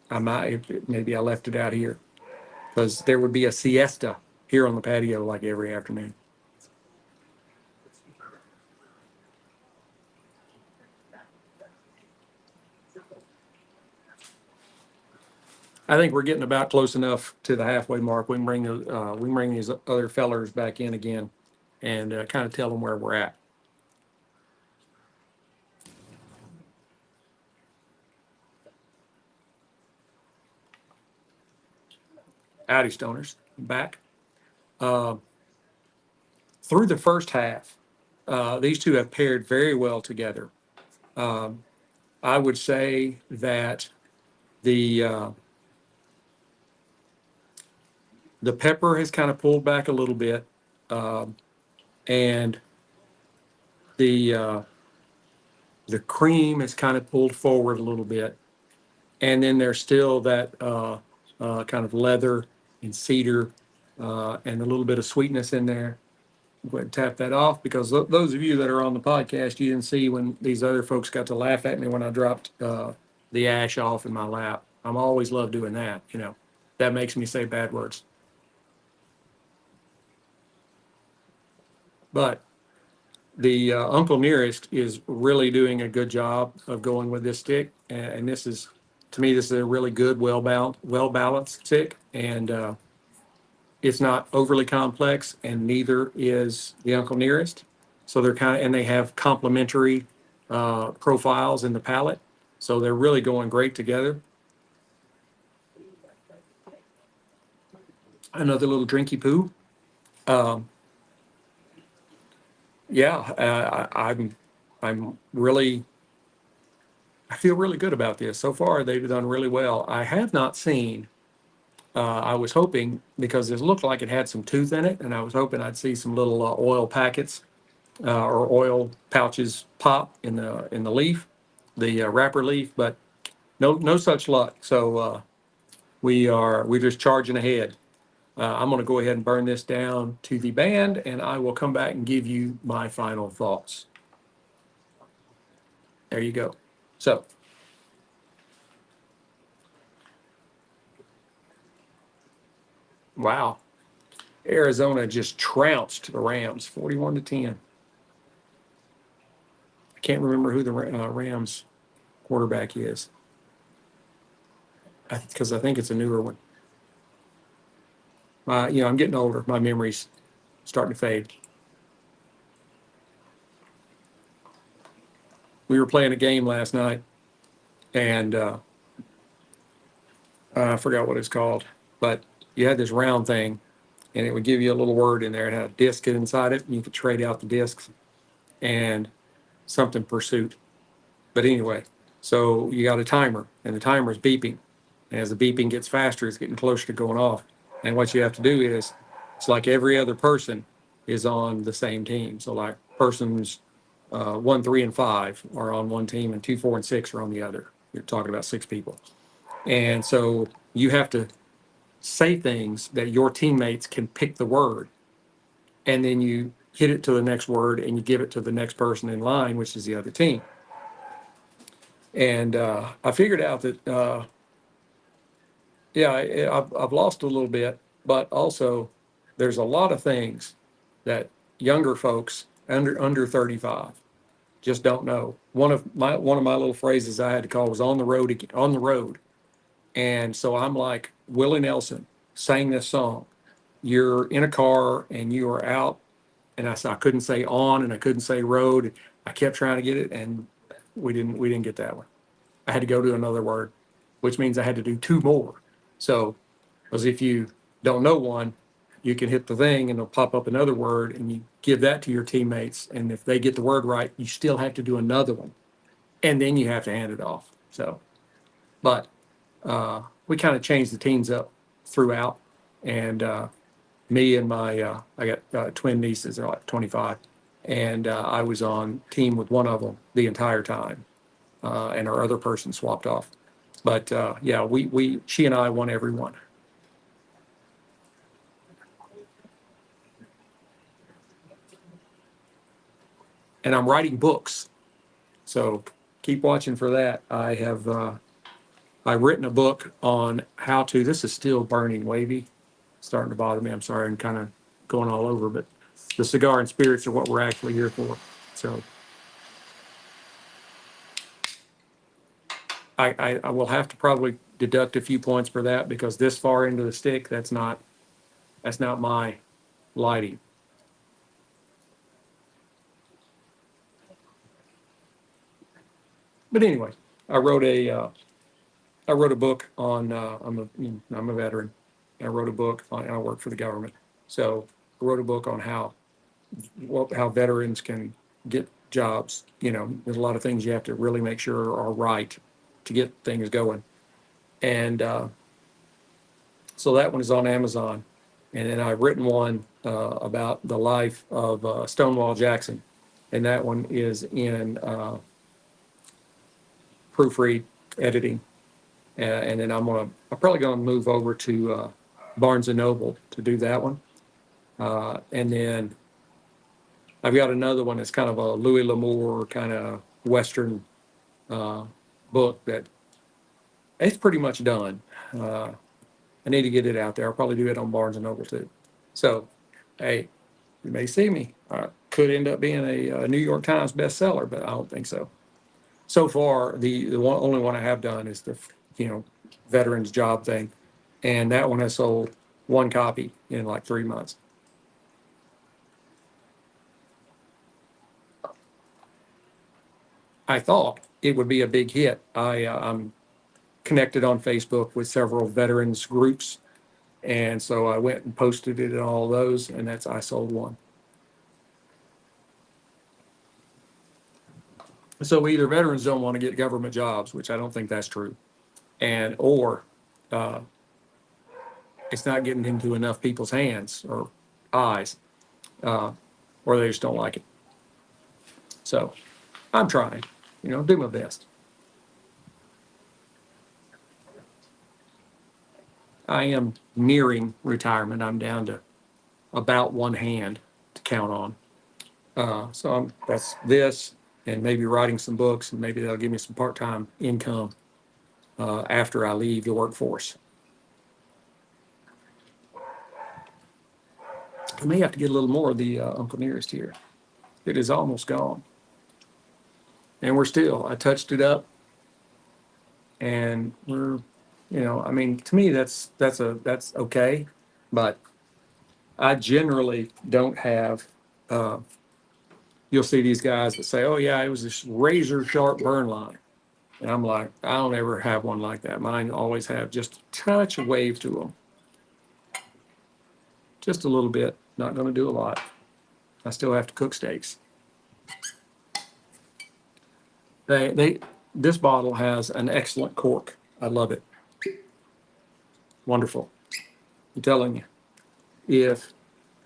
maybe I left it out here because there would be a siesta here on the patio like every afternoon. I think we're getting about close enough to the halfway mark. We can bring these other fellers back in again and kind of tell them where we're at. Howdy, Stoners. Back. Through the first half, these two have paired very well together. I would say that the pepper has kind of pulled back a little bit, and the cream has kind of pulled forward a little bit, and then there's still that kind of leather and cedar and a little bit of sweetness in there. Go ahead and tap that off because those of you that are on the podcast, you didn't see when these other folks got to laugh at me when I dropped the ash off in my lap. I'm always love doing that. That makes me say bad words. But the Uncle Nearest is really doing a good job of going with this stick, and this is, to me, this is a really good, well balanced stick, and it's not overly complex, and neither is the Uncle Nearest. So and they have complementary profiles in the palette, so they're really going great together. Another little drinky poo. I'm really, I feel really good about this. So far, they've done really well. I have not seen, I was hoping, because it looked like it had some tooth in it, and I was hoping I'd see some little oil packets or oil pouches pop in the leaf, the wrapper leaf, but no such luck. So we're just charging ahead. I'm going to go ahead and burn this down to the band, and I will come back and give you my final thoughts. There you go. So, wow. Arizona just trounced the Rams, 41-10. I can't remember who the Rams quarterback is because I think it's a newer one. I'm getting older. My memory's starting to fade. We were playing a game last night, and I forgot what it's called, but you had this round thing, and it would give you a little word in there. It had a disc inside it, and you could trade out the discs and something pursuit. But anyway, so you got a timer, and the timer's beeping, And as the beeping gets faster, it's getting closer to going off. And what you have to do is, it's like every other person is on the same team. So like persons 1, 3, and 5 are on one team, and 2, 4, and 6 are on the other. You're talking about 6 people. And so you have to say things that your teammates can pick the word, and then you hit it to the next word and you give it to the next person in line, which is the other team. And I figured out that, I've lost a little bit, but also there's a lot of things that younger folks under 35 just don't know. One of my little phrases I had to call was on the road, on the road. And so I'm like Willie Nelson sang this song. You're in a car and you are out, and I couldn't say on and I couldn't say road. I kept trying to get it, and we didn't get that one. I had to go to another word, which means I had to do 2 more. So, because if you don't know one, you can hit the thing and it'll pop up another word, and you give that to your teammates. And if they get the word right, you still have to do another one, and then you have to hand it off. So, but we kind of changed the teams up throughout, and me and my I got twin nieces, they're like 25, and I was on team with one of them the entire time, and our other person swapped off. But yeah, she and I won every one. And I'm writing books, so keep watching for that. I've written a book on how to. This is still burning wavy, starting to bother me. I'm sorry, I'm kind of going all over, but the cigar and spirits are what we're actually here for. So I will have to probably deduct a few points for that, because this far into the stick, that's not my lighting. But anyway, I wrote a book on. I'm a veteran. I wrote a book on. And I work for the government, so I wrote a book on how veterans can get jobs. There's a lot of things you have to really make sure are right to get things going, and so that one is on Amazon. And then I've written one about the life of Stonewall Jackson, and that one is in proofread editing. And then I'm probably gonna move over to Barnes and Noble to do that one. And then I've got another one that's kind of a Louis L'Amour kind of Western book that it's pretty much done. I need to get it out there. I'll probably do it on Barnes and Noble too. So, hey, you may see me. I could end up being a New York Times bestseller, but I don't think so. So far, the only one I have done is the veterans job thing, and that one has sold 1 copy in like 3 months. I thought it would be a big hit. I'm connected on Facebook with several veterans groups, and so I went and posted it in all those, and I sold 1. So either veterans don't want to get government jobs, which I don't think that's true, or uh, it's not getting into enough people's hands or eyes, uh, or they just don't like it. So I'm trying, do my best. I am nearing retirement. I'm down to about 1 hand to count on. So that's this, and maybe writing some books, and maybe that'll give me some part-time income after I leave the workforce. I may have to get a little more of the Uncle Nearest here. It is almost gone. And I touched it up, and we're, to me, that's okay. But I generally don't have, you'll see these guys that say, oh yeah, it was this razor sharp burn line. And I'm like, I don't ever have one like that. Mine always have just a touch of wave to them. Just a little bit, not going to do a lot. I still have to cook steaks. This bottle has an excellent cork. I love it. wonderful. I'm telling you,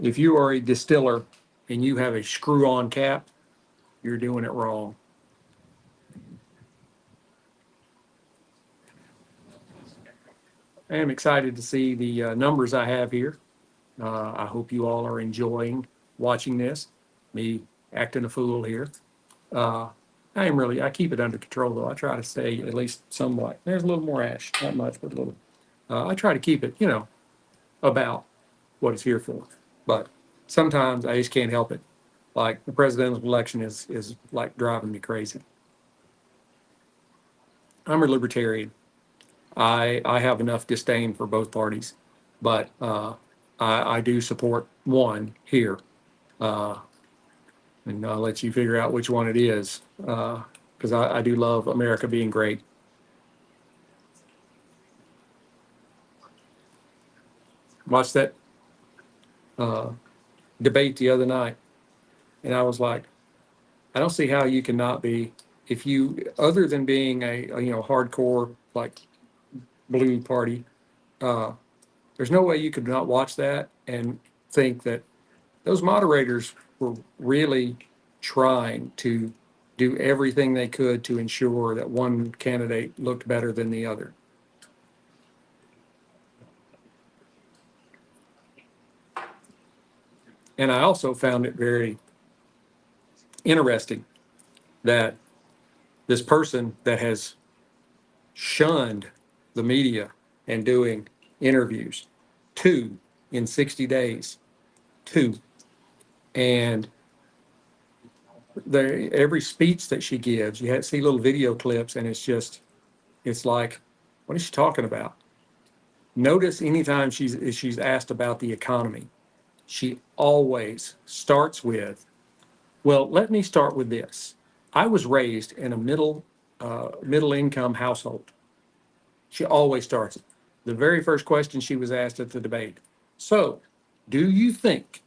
if you are a distiller and you have a screw-on cap, you're doing it wrong. I am excited to see the numbers I have here. I hope you all are enjoying watching this, me acting a fool here. Uh, I keep it under control though. I try to stay at least somewhat. There's a little more ash, not much, but a little. I try to keep it, about what it's here for. But sometimes I just can't help it. Like the presidential election is like driving me crazy. I'm a libertarian. I have enough disdain for both parties, but I do support one here, uh, and I'll let you figure out which one it is, because I do love America being great. Watched that uh, debate the other night, and I was like, I don't see how you cannot be, if you, other than being a hardcore like blue party, uh, there's no way you could not watch that and think that those moderators were really trying to do everything they could to ensure that one candidate looked better than the other. And I also found it very interesting that this person that has shunned the media and doing interviews, two in 60 days, two, and every speech that she gives, you see little video clips, and it's like, what is she talking about? Notice anytime she's asked about the economy, she always starts with, well, let me start with this. I was raised in a middle income household. She always starts it. The very first question she was asked at the debate. So, do you think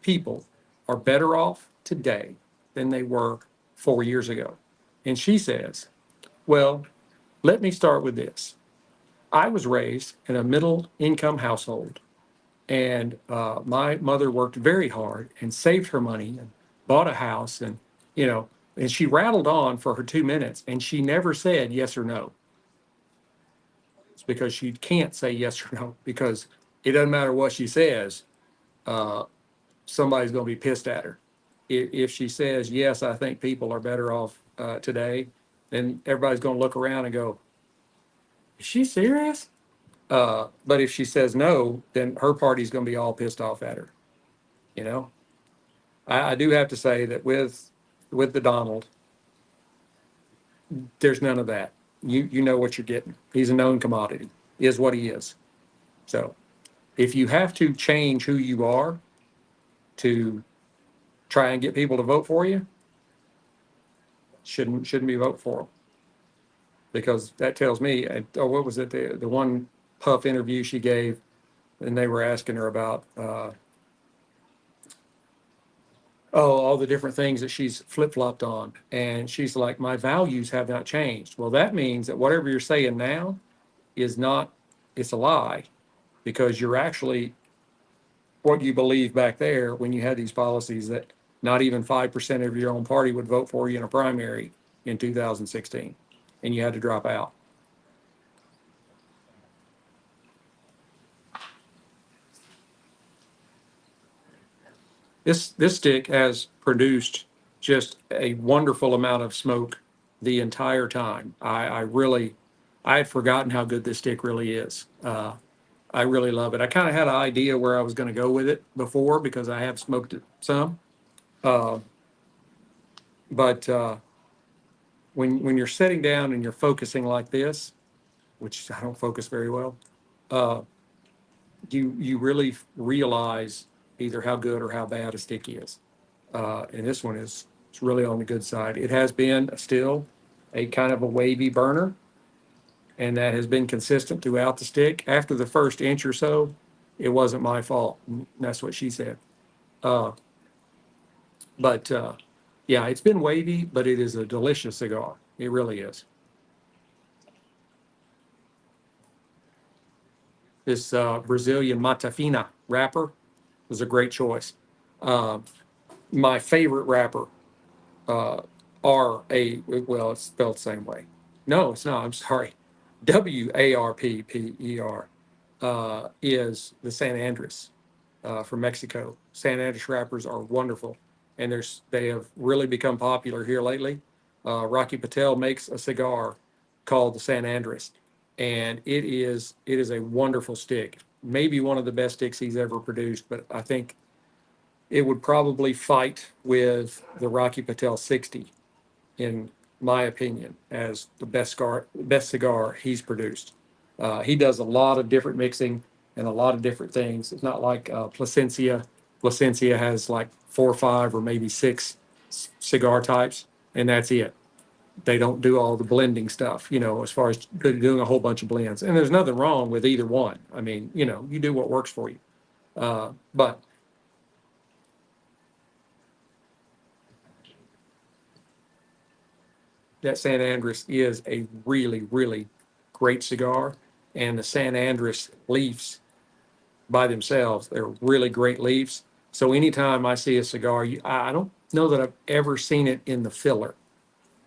people are better off today than they were 4 years ago? And she says, well, let me start with this. I was raised in a middle income household, and my mother worked very hard and saved her money and bought a house, and she rattled on for her 2 minutes, and she never said yes or no. It's because she can't say yes or no, because it doesn't matter what she says, uh, somebody's going to be pissed at her. If she says, yes, I think people are better off today, then everybody's going to look around and go, is she serious? But if she says no, then her party's going to be all pissed off at her. You know, I do have to say that with the Donald, there's none of that. You know what you're getting. He's a known commodity. Is what he is. So if you have to change who you are to try and get people to vote for you, shouldn't be vote for him, because that tells me. What was it? The one Puff interview she gave, and they were asking her about all the different things that she's flip-flopped on. And she's like, my values have not changed. Well, that means that whatever you're saying now is not, it's a lie, because you're actually what you believe back there when you had these policies that not even 5% of your own party would vote for you in a primary in 2016, and you had to drop out. This stick has produced just a wonderful amount of smoke the entire time. I had forgotten how good this stick really is. I really love it. I kind of had an idea where I was going to go with it before, because I have smoked it some. Uh, but when you're sitting down and you're focusing like this, which I don't focus very well, uh, you really realize either how good or how bad a stick is. And this one is it's really on the good side. It has been still a kind of a wavy burner, and that has been consistent throughout the stick. After the first inch or so, it wasn't my fault. That's what she said. Uh, but yeah, it's been wavy, but it is a delicious cigar. It really is. This Brazilian Matafina wrapper was a great choice. Uh, my favorite wrapper, uh, well, it's spelled the same way. No, it's not. I'm sorry. WARPPER is the San Andres from Mexico. San Andres wrappers are wonderful, and they have really become popular here lately. Rocky Patel makes a cigar called the San Andres, and it is a wonderful stick. Maybe one of the best sticks he's ever produced, but I think it would probably fight with the Rocky Patel 60, in my opinion, as the best cigar he's produced. He does a lot of different mixing and a lot of different things. It's not like Plasencia. Plasencia has like 4 or 5 or maybe 6 cigar types, and that's it. They don't do all the blending stuff, as far as doing a whole bunch of blends. And there's nothing wrong with either one. I mean, you do what works for you. But that San Andres is a really, really great cigar. And the San Andres leaves by themselves, they're really great leaves. So anytime I see a cigar, I don't know that I've ever seen it in the filler,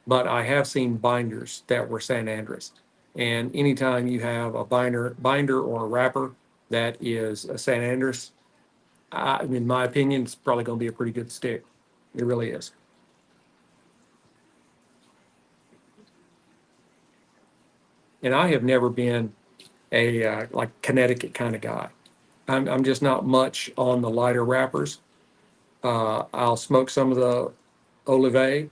but I have seen binders that were San Andres. And anytime you have a binder or a wrapper that is a San Andres, in my opinion, it's probably going to be a pretty good stick. It really is. And I have never been a like Connecticut kind of guy. I'm just not much on the lighter wrappers. I'll smoke some of the Olivet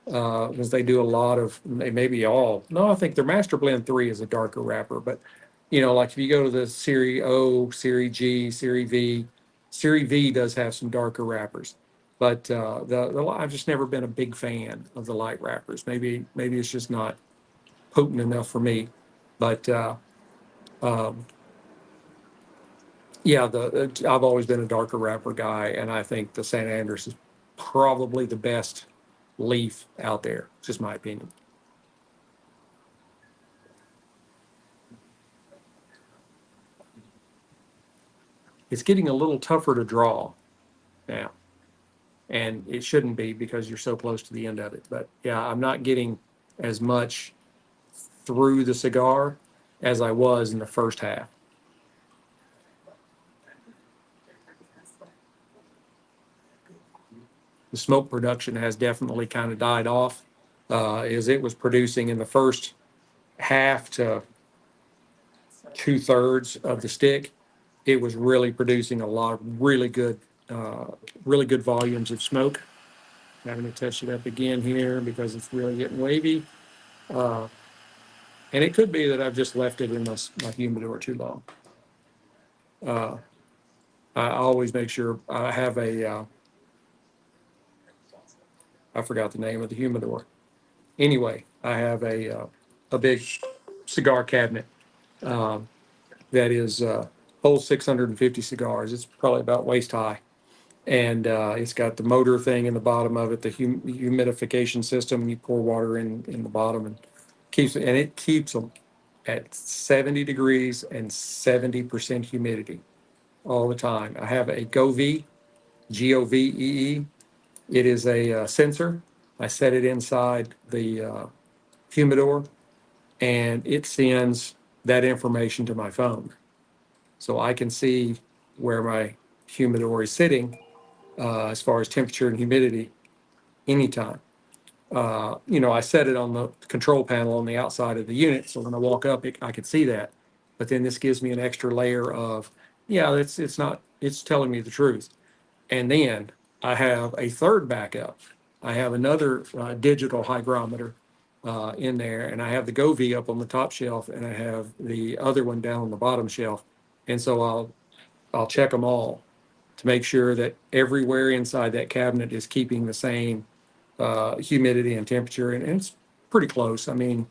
because they do a lot of, maybe all. No, I think their Master Blend 3 is a darker wrapper. But, like if you go to the Series O, Series G, Series V does have some darker wrappers. But I've just never been a big fan of the light wrappers. Maybe it's just not potent enough for me. But um, yeah, I've always been a darker wrapper guy, and I think the San Andres is probably the best leaf out there. It's just my opinion. It's getting a little tougher to draw now, and it shouldn't be because you're so close to the end of it. But yeah, I'm not getting as much through the cigar as I was in the first half. The smoke production has definitely kind of died off, as it was producing in the first half to 2/3 of the stick. It was really producing a lot of really good volumes of smoke. I'm going to touch it up again here because it's really getting wavy. Uh, and it could be that I've just left it in my humidor too long. Uh, I always make sure I have I forgot the name of the humidor. Anyway, I have a big cigar cabinet um, that is holds 650 cigars. It's probably about waist high, and it's got the motor thing in the bottom of it, the humidification system. You pour water in the bottom and it keeps them at 70 degrees and 70% humidity all the time. I have a Govee. It is a sensor. I set it inside the humidor, and it sends that information to my phone. So I can see where my humidor is sitting as far as temperature and humidity anytime. I set it on the control panel on the outside of the unit, so when I walk up, I can see that. But then this gives me an extra layer of, yeah, it's telling me the truth. And then I have a third backup. I have another digital hygrometer in there, and I have the Govee up on the top shelf, and I have the other one down on the bottom shelf. And so I'll check them all to make sure that everywhere inside that cabinet is keeping the same humidity and temperature, and it's pretty close. I mean,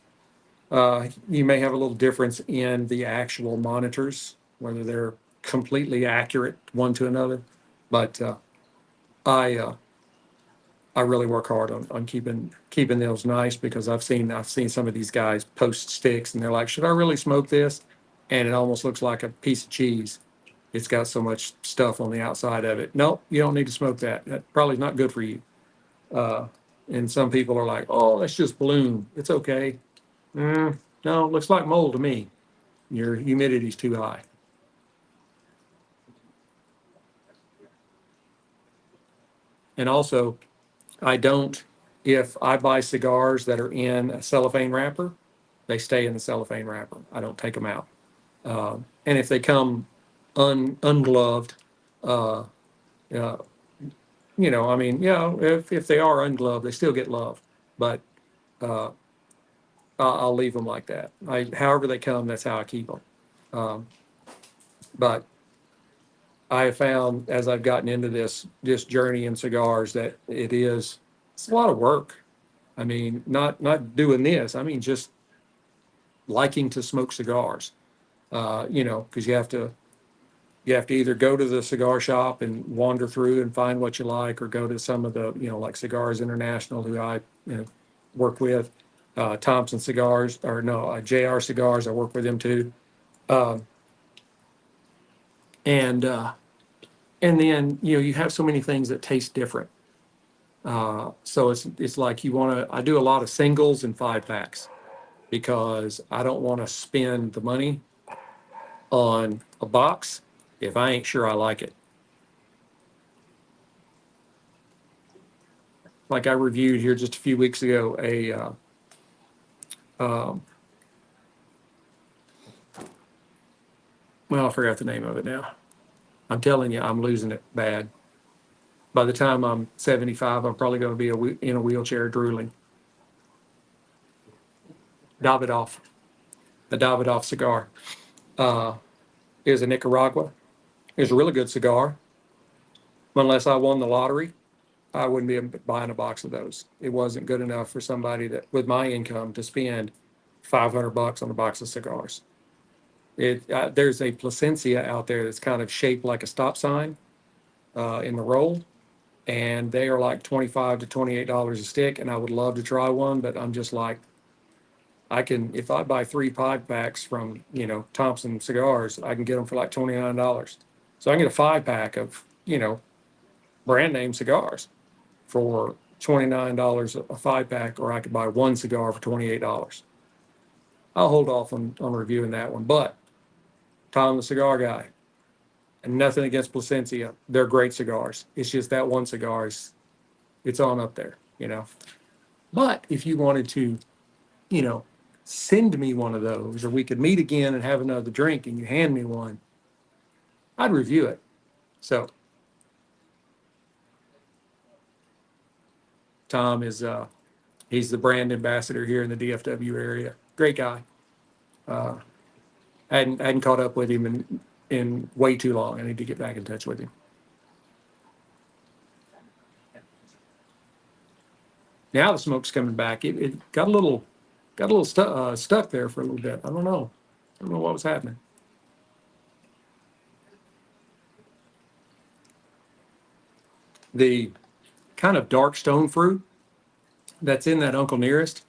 you may have a little difference in the actual monitors, whether they're completely accurate one to another, but I I really work hard on keeping those nice because I've seen some of these guys post sticks and they're like, should I really smoke this? and it almost looks like a piece of cheese. It's got so much stuff on the outside of it. Nope, you don't need to smoke that. That probably is not good for you. Uh, and some people are like, oh, that's just bloom. It's okay. No, it looks like mold to me. Your humidity's too high. And also, I don't, if I buy cigars that are in a cellophane wrapper, they stay in the cellophane wrapper. I don't take them out. And if they come ungloved, uh, uh, I mean, yeah, if they are ungloved, they still get love. But uh, I'll leave them like that. However they come, that's how I keep them. Um, but I have found as I've gotten into this journey in cigars that it's a lot of work. I mean, not doing this. I mean, just liking to smoke cigars. Because you have to either go to the cigar shop and wander through and find what you like, or go to some of the like Cigars International, who I work with, Thompson Cigars, or no, JR Cigars. I work with them too, um, and then you have so many things that taste different. So it's like you want to. I do a lot of singles and 5 packs because I don't want to spend the money on a box if I ain't sure I like it. Like I reviewed here just a few weeks ago um, well, I forgot the name of it now. I'm telling you, I'm losing it bad. By the time I'm 75, I'm probably going to be in a wheelchair drooling. Davidoff, the Davidoff cigar, uh, is a Nicaragua. It's a really good cigar. Unless I won the lottery, I wouldn't be buying a box of those. It wasn't good enough for somebody that, with my income, to spend $500 on a box of cigars. There's a Plasencia out there that's kind of shaped like a stop sign in the roll, and they are like $25 to $28 a stick. And I would love to try one, but I'm just like, if I buy 3 5 packs from Thompson Cigars, I can get them for like $29. So I can get a 5 pack of brand name cigars for $29 a 5 pack, or I could buy one cigar for $28. I'll hold off on reviewing that one, but Tom the Cigar Guy, and nothing against Plasencia, they're great cigars. It's just that one cigar it's on up there. But if you wanted to, send me one of those, or we could meet again and have another drink and you hand me one, I'd review it. So Tom he's the brand ambassador here in the DFW area. Great guy. Uh, I hadn't caught up with him in way too long. I need to get back in touch with him. Now the smoke's coming back. It got a little stuck there for a little bit. I don't know. What was happening. The kind of dark stone fruit that's in that Uncle Nearest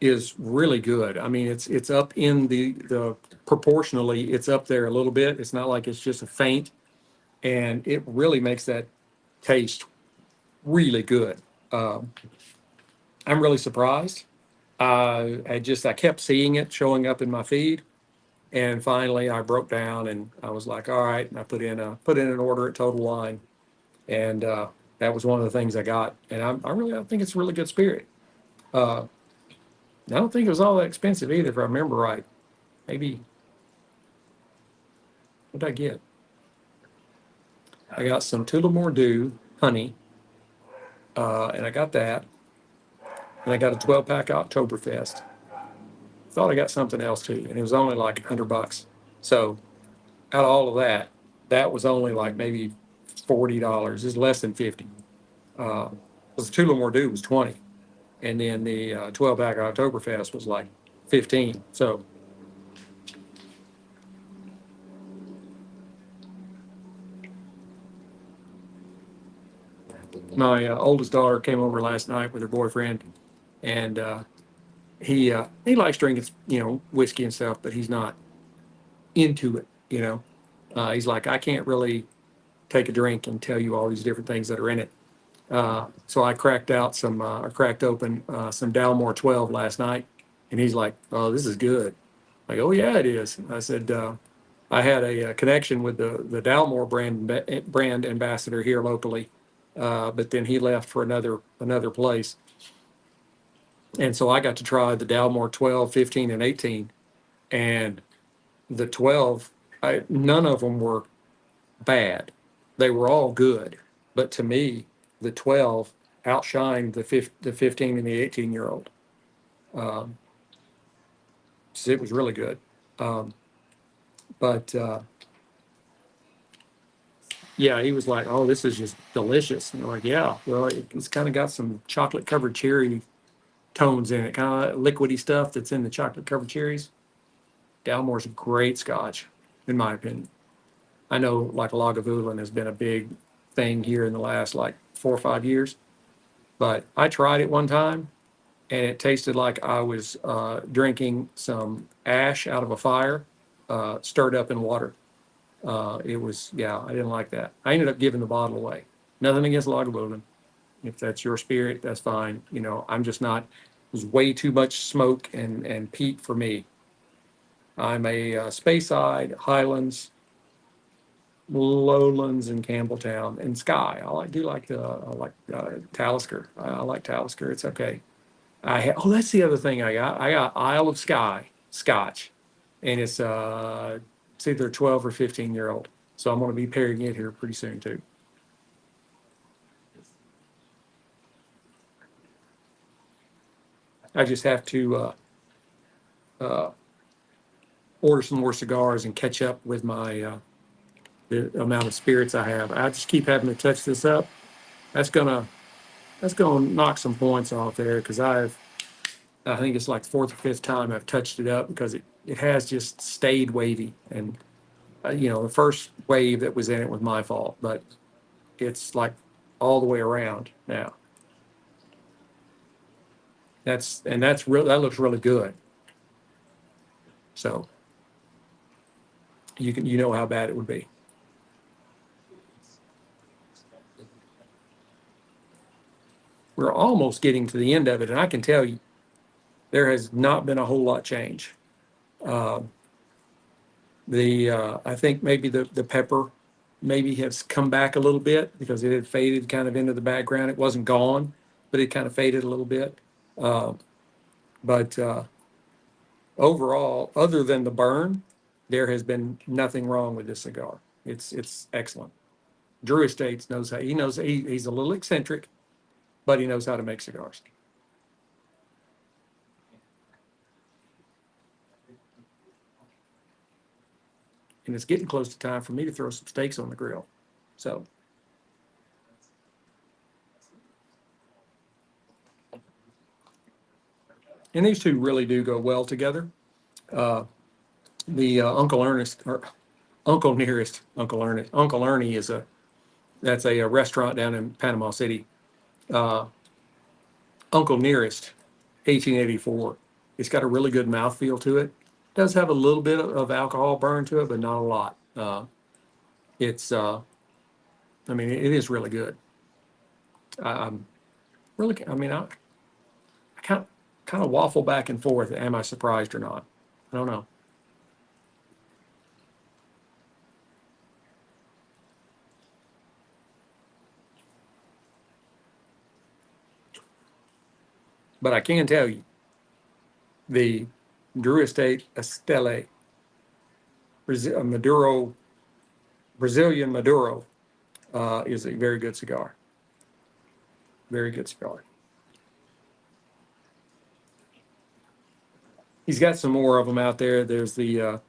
is really good. I mean, it's up in the proportionally, it's up there a little bit. It's not like it's just a faint, and it really makes that taste really good. I'm really surprised. I kept seeing it showing up in my feed, and finally I broke down and I was like, all right, and I put in an order at Total Wine, and that was one of the things I got. And I think it's a really good spirit. Uh, I don't think it was all that expensive either, if I remember right. Maybe, what did I get? I got some Tullamore Dew honey, and I got that. And I got a 12 pack Oktoberfest. Thought I got something else too, and it was only like $100. So out of all of that, that was only like maybe $40. It's less than 50. Because the Tullamore Dew was 20, and then the 12 pack Oktoberfest was like 15. So my oldest daughter came over last night with her boyfriend, and he likes drinking whiskey and stuff, but he's not into it, you know. He's like, I can't really take a drink and tell you all these different things that are in it. So I cracked open some Dalmore 12 last night, and he's like, "Oh, this is good." Like, "Oh yeah, it is." I said, I had a connection with the Dalmore brand ambassador here locally, but then he left for another place, and so I got to try the Dalmore 12, 15, and 18, and the 12, none of them were bad. They were all good, but to me, the 12 outshined the 15 and the 18-year old. Um, so it was really good. Um, but yeah, he was like, "Oh, this is just delicious." And I'm like, "Yeah, well, it's kind of got some chocolate covered cherry tones in it, kind of liquidy stuff that's in the chocolate covered cherries." Dalmore's a great scotch, in my opinion. I know like Lagavulin has been a big thing here in the last like 4 or 5 years, but I tried it one time and it tasted like I was drinking some ash out of a fire, stirred up in water. It was, yeah, I didn't like that. I ended up giving the bottle away. Nothing against Lagavulin. If that's your spirit, that's fine. You know, I'm just not, it was way too much smoke and peat for me. I'm a Speyside, Highlands, Lowlands, and Campbelltown, and Skye. I like Talisker. I like Talisker. It's okay. Oh, that's the other thing I got. I got Isle of Skye Scotch, and it's either 12 or 15-year old. So I'm going to be pairing it here pretty soon too. I just have to uh, order some more cigars and catch up with my the amount of spirits I have. I just keep having to touch this up. That's gonna that's gonna knock some points off there because I think it's like the fourth or fifth time I've touched it up because it has just stayed wavy. And you know, the first wave that was in it was my fault, but it's like all the way around now. That looks really good. So you know how bad it would be. We're almost getting to the end of it, and I can tell you there has not been a whole lot change. Uh, I think maybe the pepper maybe has come back a little bit because it had faded kind of into the background. It wasn't gone, but it kind of faded a little bit. Uh, but overall, other than the burn, there has been nothing wrong with this cigar. It's excellent. Drew Estates knows how he's a little eccentric, but he knows how to make cigars. And it's getting close to time for me to throw some steaks on the grill. So, and these two really do go well together. Uh, the Uncle Ernest or Uncle Nearest Uncle Ernest Uncle Ernie is that's a restaurant down in Panama City. Uh, Uncle Nearest, 1884. It's got a really good mouthfeel to it. Does have a little bit of alcohol burn to it, but not a lot. It's I mean, it is really good. I'm really, I mean, I kind of waffle back and forth. Am I surprised or not? I don't know. But I can tell you the Drew Estate Estelle Maduro, Brazilian Maduro is a very good cigar. Very good cigar. He's got some more of them out there. There's the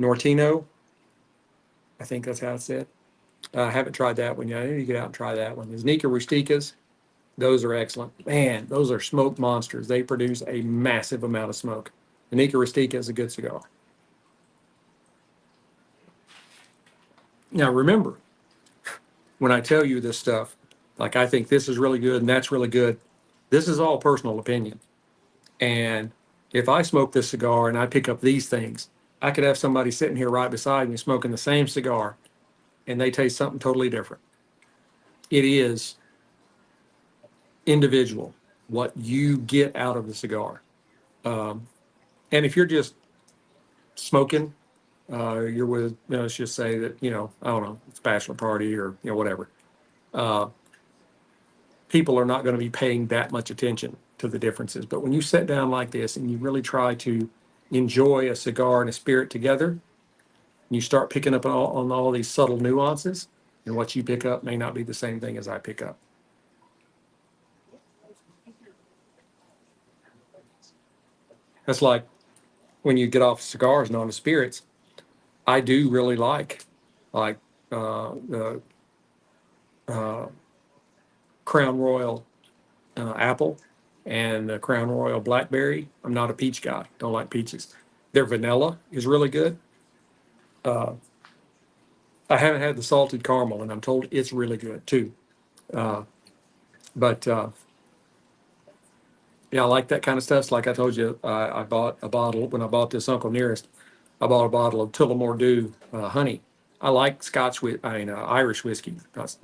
Nortino. I think that's how it's said. I haven't tried that one yet. I need to get out and try that one. There's Nika Rusticas. Those are excellent. Man, those are smoke monsters. They produce a massive amount of smoke. The Nika Rustica is a good cigar. Now, remember, when I tell you this stuff, like I think this is really good and that's really good, this is all personal opinion. And if I smoke this cigar and I pick up these things, I could have somebody sitting here right beside me smoking the same cigar, and they taste something totally different. It is individual what you get out of the cigar. And if you're just smoking, you're with, let's just say that, I don't know, it's a bachelor party or, whatever. People are not going to be paying that much attention to the differences. But when you sit down like this and you really try to enjoy a cigar and a spirit together, and you start picking up on all these subtle nuances, and what you pick up may not be the same thing as I pick up. That's like when you get off cigars and on to spirits. I do really like the Crown Royal apple and the Crown Royal blackberry. I'm not a peach guy. Don't like peaches. Their vanilla is really good. Uh, I haven't had the salted caramel, and I'm told it's really good too. Uh, but yeah, I like that kind of stuff. So like I told you, I bought a bottle when I bought this Uncle Nearest. I bought a bottle of Tullamore Dew honey. I like Irish whiskey.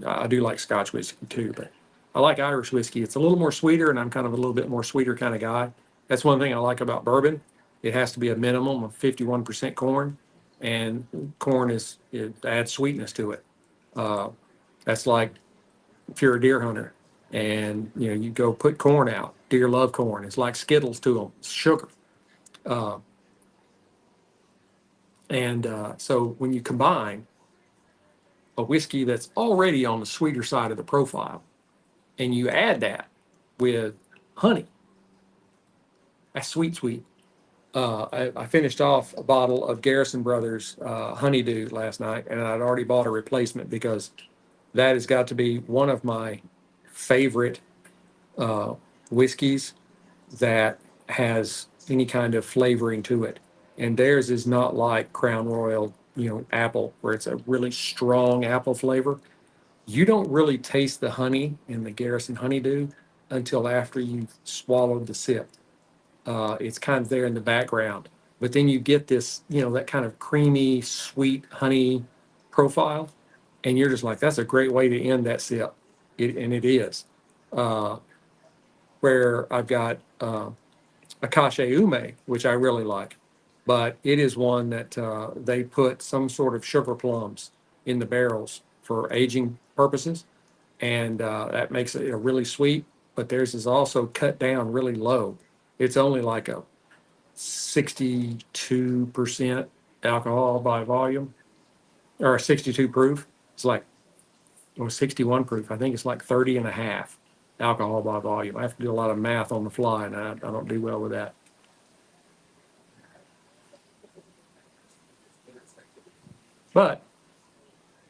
I do like Scotch whiskey too, but I like Irish whiskey. It's a little more sweeter, and I'm kind of a little bit more sweeter kind of guy. That's one thing I like about bourbon. It has to be a minimum of 51% corn, and corn it adds sweetness to it. Uh, that's like if you're a deer hunter and you go put corn out. Deer love corn. It's like Skittles to them. It's sugar. Uh, and so when you combine a whiskey that's already on the sweeter side of the profile, and you add that with honey, that's sweet, sweet. I finished off a bottle of Garrison Brothers Honeydew last night, and I'd already bought a replacement because that has got to be one of my favorite whiskeys that has any kind of flavoring to it. And theirs is not like Crown Royal, apple, where it's a really strong apple flavor. You don't really taste the honey in the Garrison Honeydew until after you've swallowed the sip. It's kind of there in the background. But then you get this, that kind of creamy, sweet honey profile. And you're just like, that's a great way to end that sip. And it is. Uh, where I've got Akashi Ume, which I really like. But it is one that they put some sort of sugar plums in the barrels for aging purposes. And that makes it really sweet. But theirs is also cut down really low. It's only like a 62% alcohol by volume, or 62 proof. It's like, 61 proof. I think it's like 30 and a half alcohol by volume. I have to do a lot of math on the fly, and I don't do well with that. But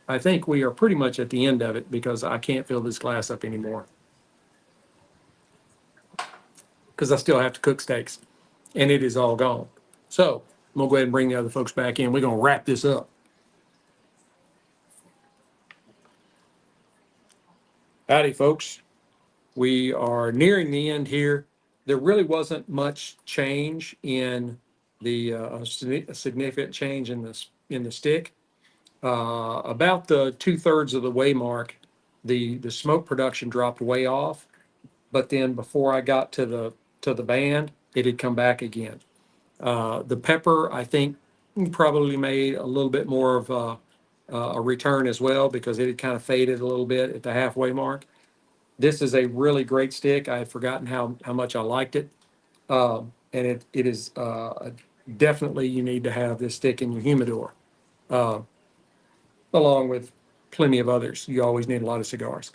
I think we are pretty much at the end of it because I can't fill this glass up anymore. Because I still have to cook steaks, and it is all gone. So I'm going to go ahead and bring the other folks back in. We're going to wrap this up. Howdy, folks. We are nearing the end here. There really wasn't much change in the significant change in the stick. About the 2/3 of the way mark, the smoke production dropped way off. But then before I got to the band, it had come back again. The pepper, I think, probably made a little bit more of a return as well because it had kind of faded a little bit at the halfway mark. This is a really great stick. I had forgotten how much I liked it. And it is definitely, you need to have this stick in your humidor, along with plenty of others. You always need a lot of cigars.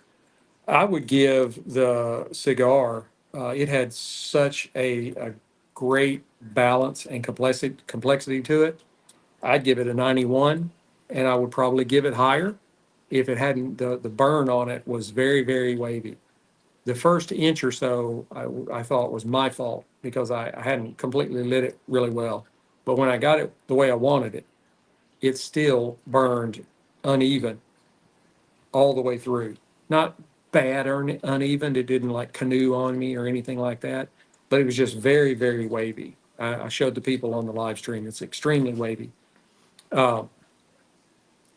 I would give the cigar, it had such a great balance and complexity to it. I'd give it a 91, and I would probably give it higher if it hadn't, the burn on it was very, very wavy. The first inch or so, I thought was my fault because I hadn't completely lit it really well. But when I got it the way I wanted it, it still burned uneven all the way through. Not bad or uneven. It didn't like canoe on me or anything like that, but it was just very, very wavy. I showed the people on the live stream. It's extremely wavy. Uh,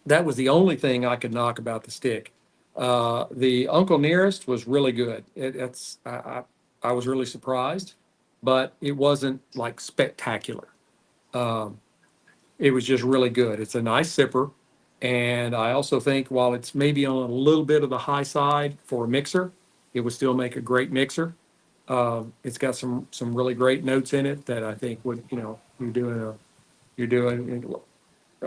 that was the only thing I could knock about the stick. The Uncle Nearest was really good. I was really surprised, but it wasn't like spectacular. Um, it was just really good. It's a nice sipper. And I also think while it's maybe on a little bit of the high side for a mixer, it would still make a great mixer. It's got some really great notes in it that I think would, you're doing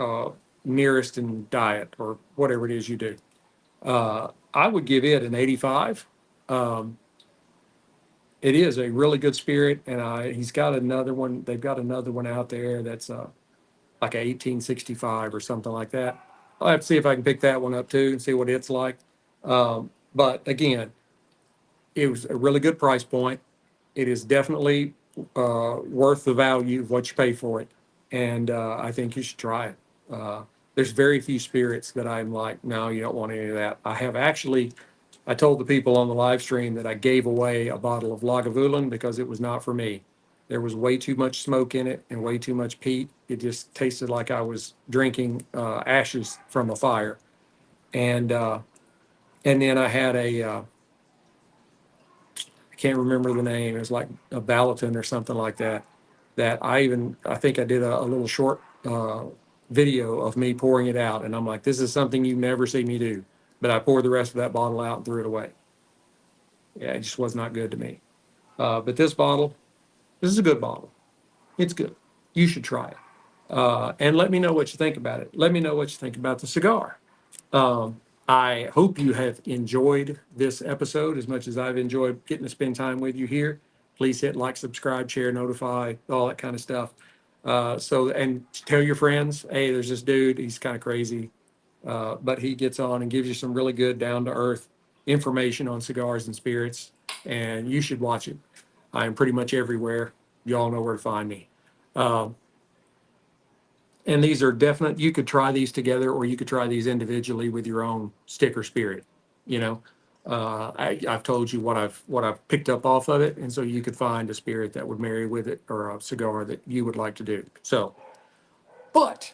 uh, Nearest and diet or whatever it is you do. I would give it an 85. Um, it is a really good spirit, and he's got another one. They've got another one out there that's like a 1865 or something like that. I'll have to see if I can pick that one up too and see what it's like. But again, it was a really good price point. It is definitely worth the value of what you pay for it, and I think you should try it. There's very few spirits that I'm like, no, you don't want any of that. I have actually, I told the people on the live stream that I gave away a bottle of Lagavulin because it was not for me. There was way too much smoke in it and way too much peat. It just tasted like I was drinking ashes from a fire. And uh, and then I had I can't remember the name. It was like a Balaton or something like that. That I think I did a little short video of me pouring it out, and I'm like, this is something you never see me do. But I poured the rest of that bottle out and threw it away. Yeah, it just was not good to me. But this is a good bottle. It's good. You should try it. And let me know what you think about it. Let me know what you think about the cigar. Um, I hope you have enjoyed this episode as much as I've enjoyed getting to spend time with you here. Please hit like, subscribe, share, notify, all that kind of stuff. And tell your friends, hey, there's this dude. He's kind of crazy, but he gets on and gives you some really good, down to earth information on cigars and spirits. And you should watch it. I am pretty much everywhere. You all know where to find me. Um, and these are definite, you could try these together or you could try these individually with your own stick or spirit, you know. I've told you what I've picked up off of it, and so you could find a spirit that would marry with it or a cigar that you would like to do. So, but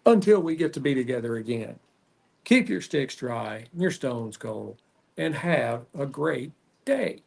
until we get to be together again, keep your sticks dry, your stones cold, and have a great day.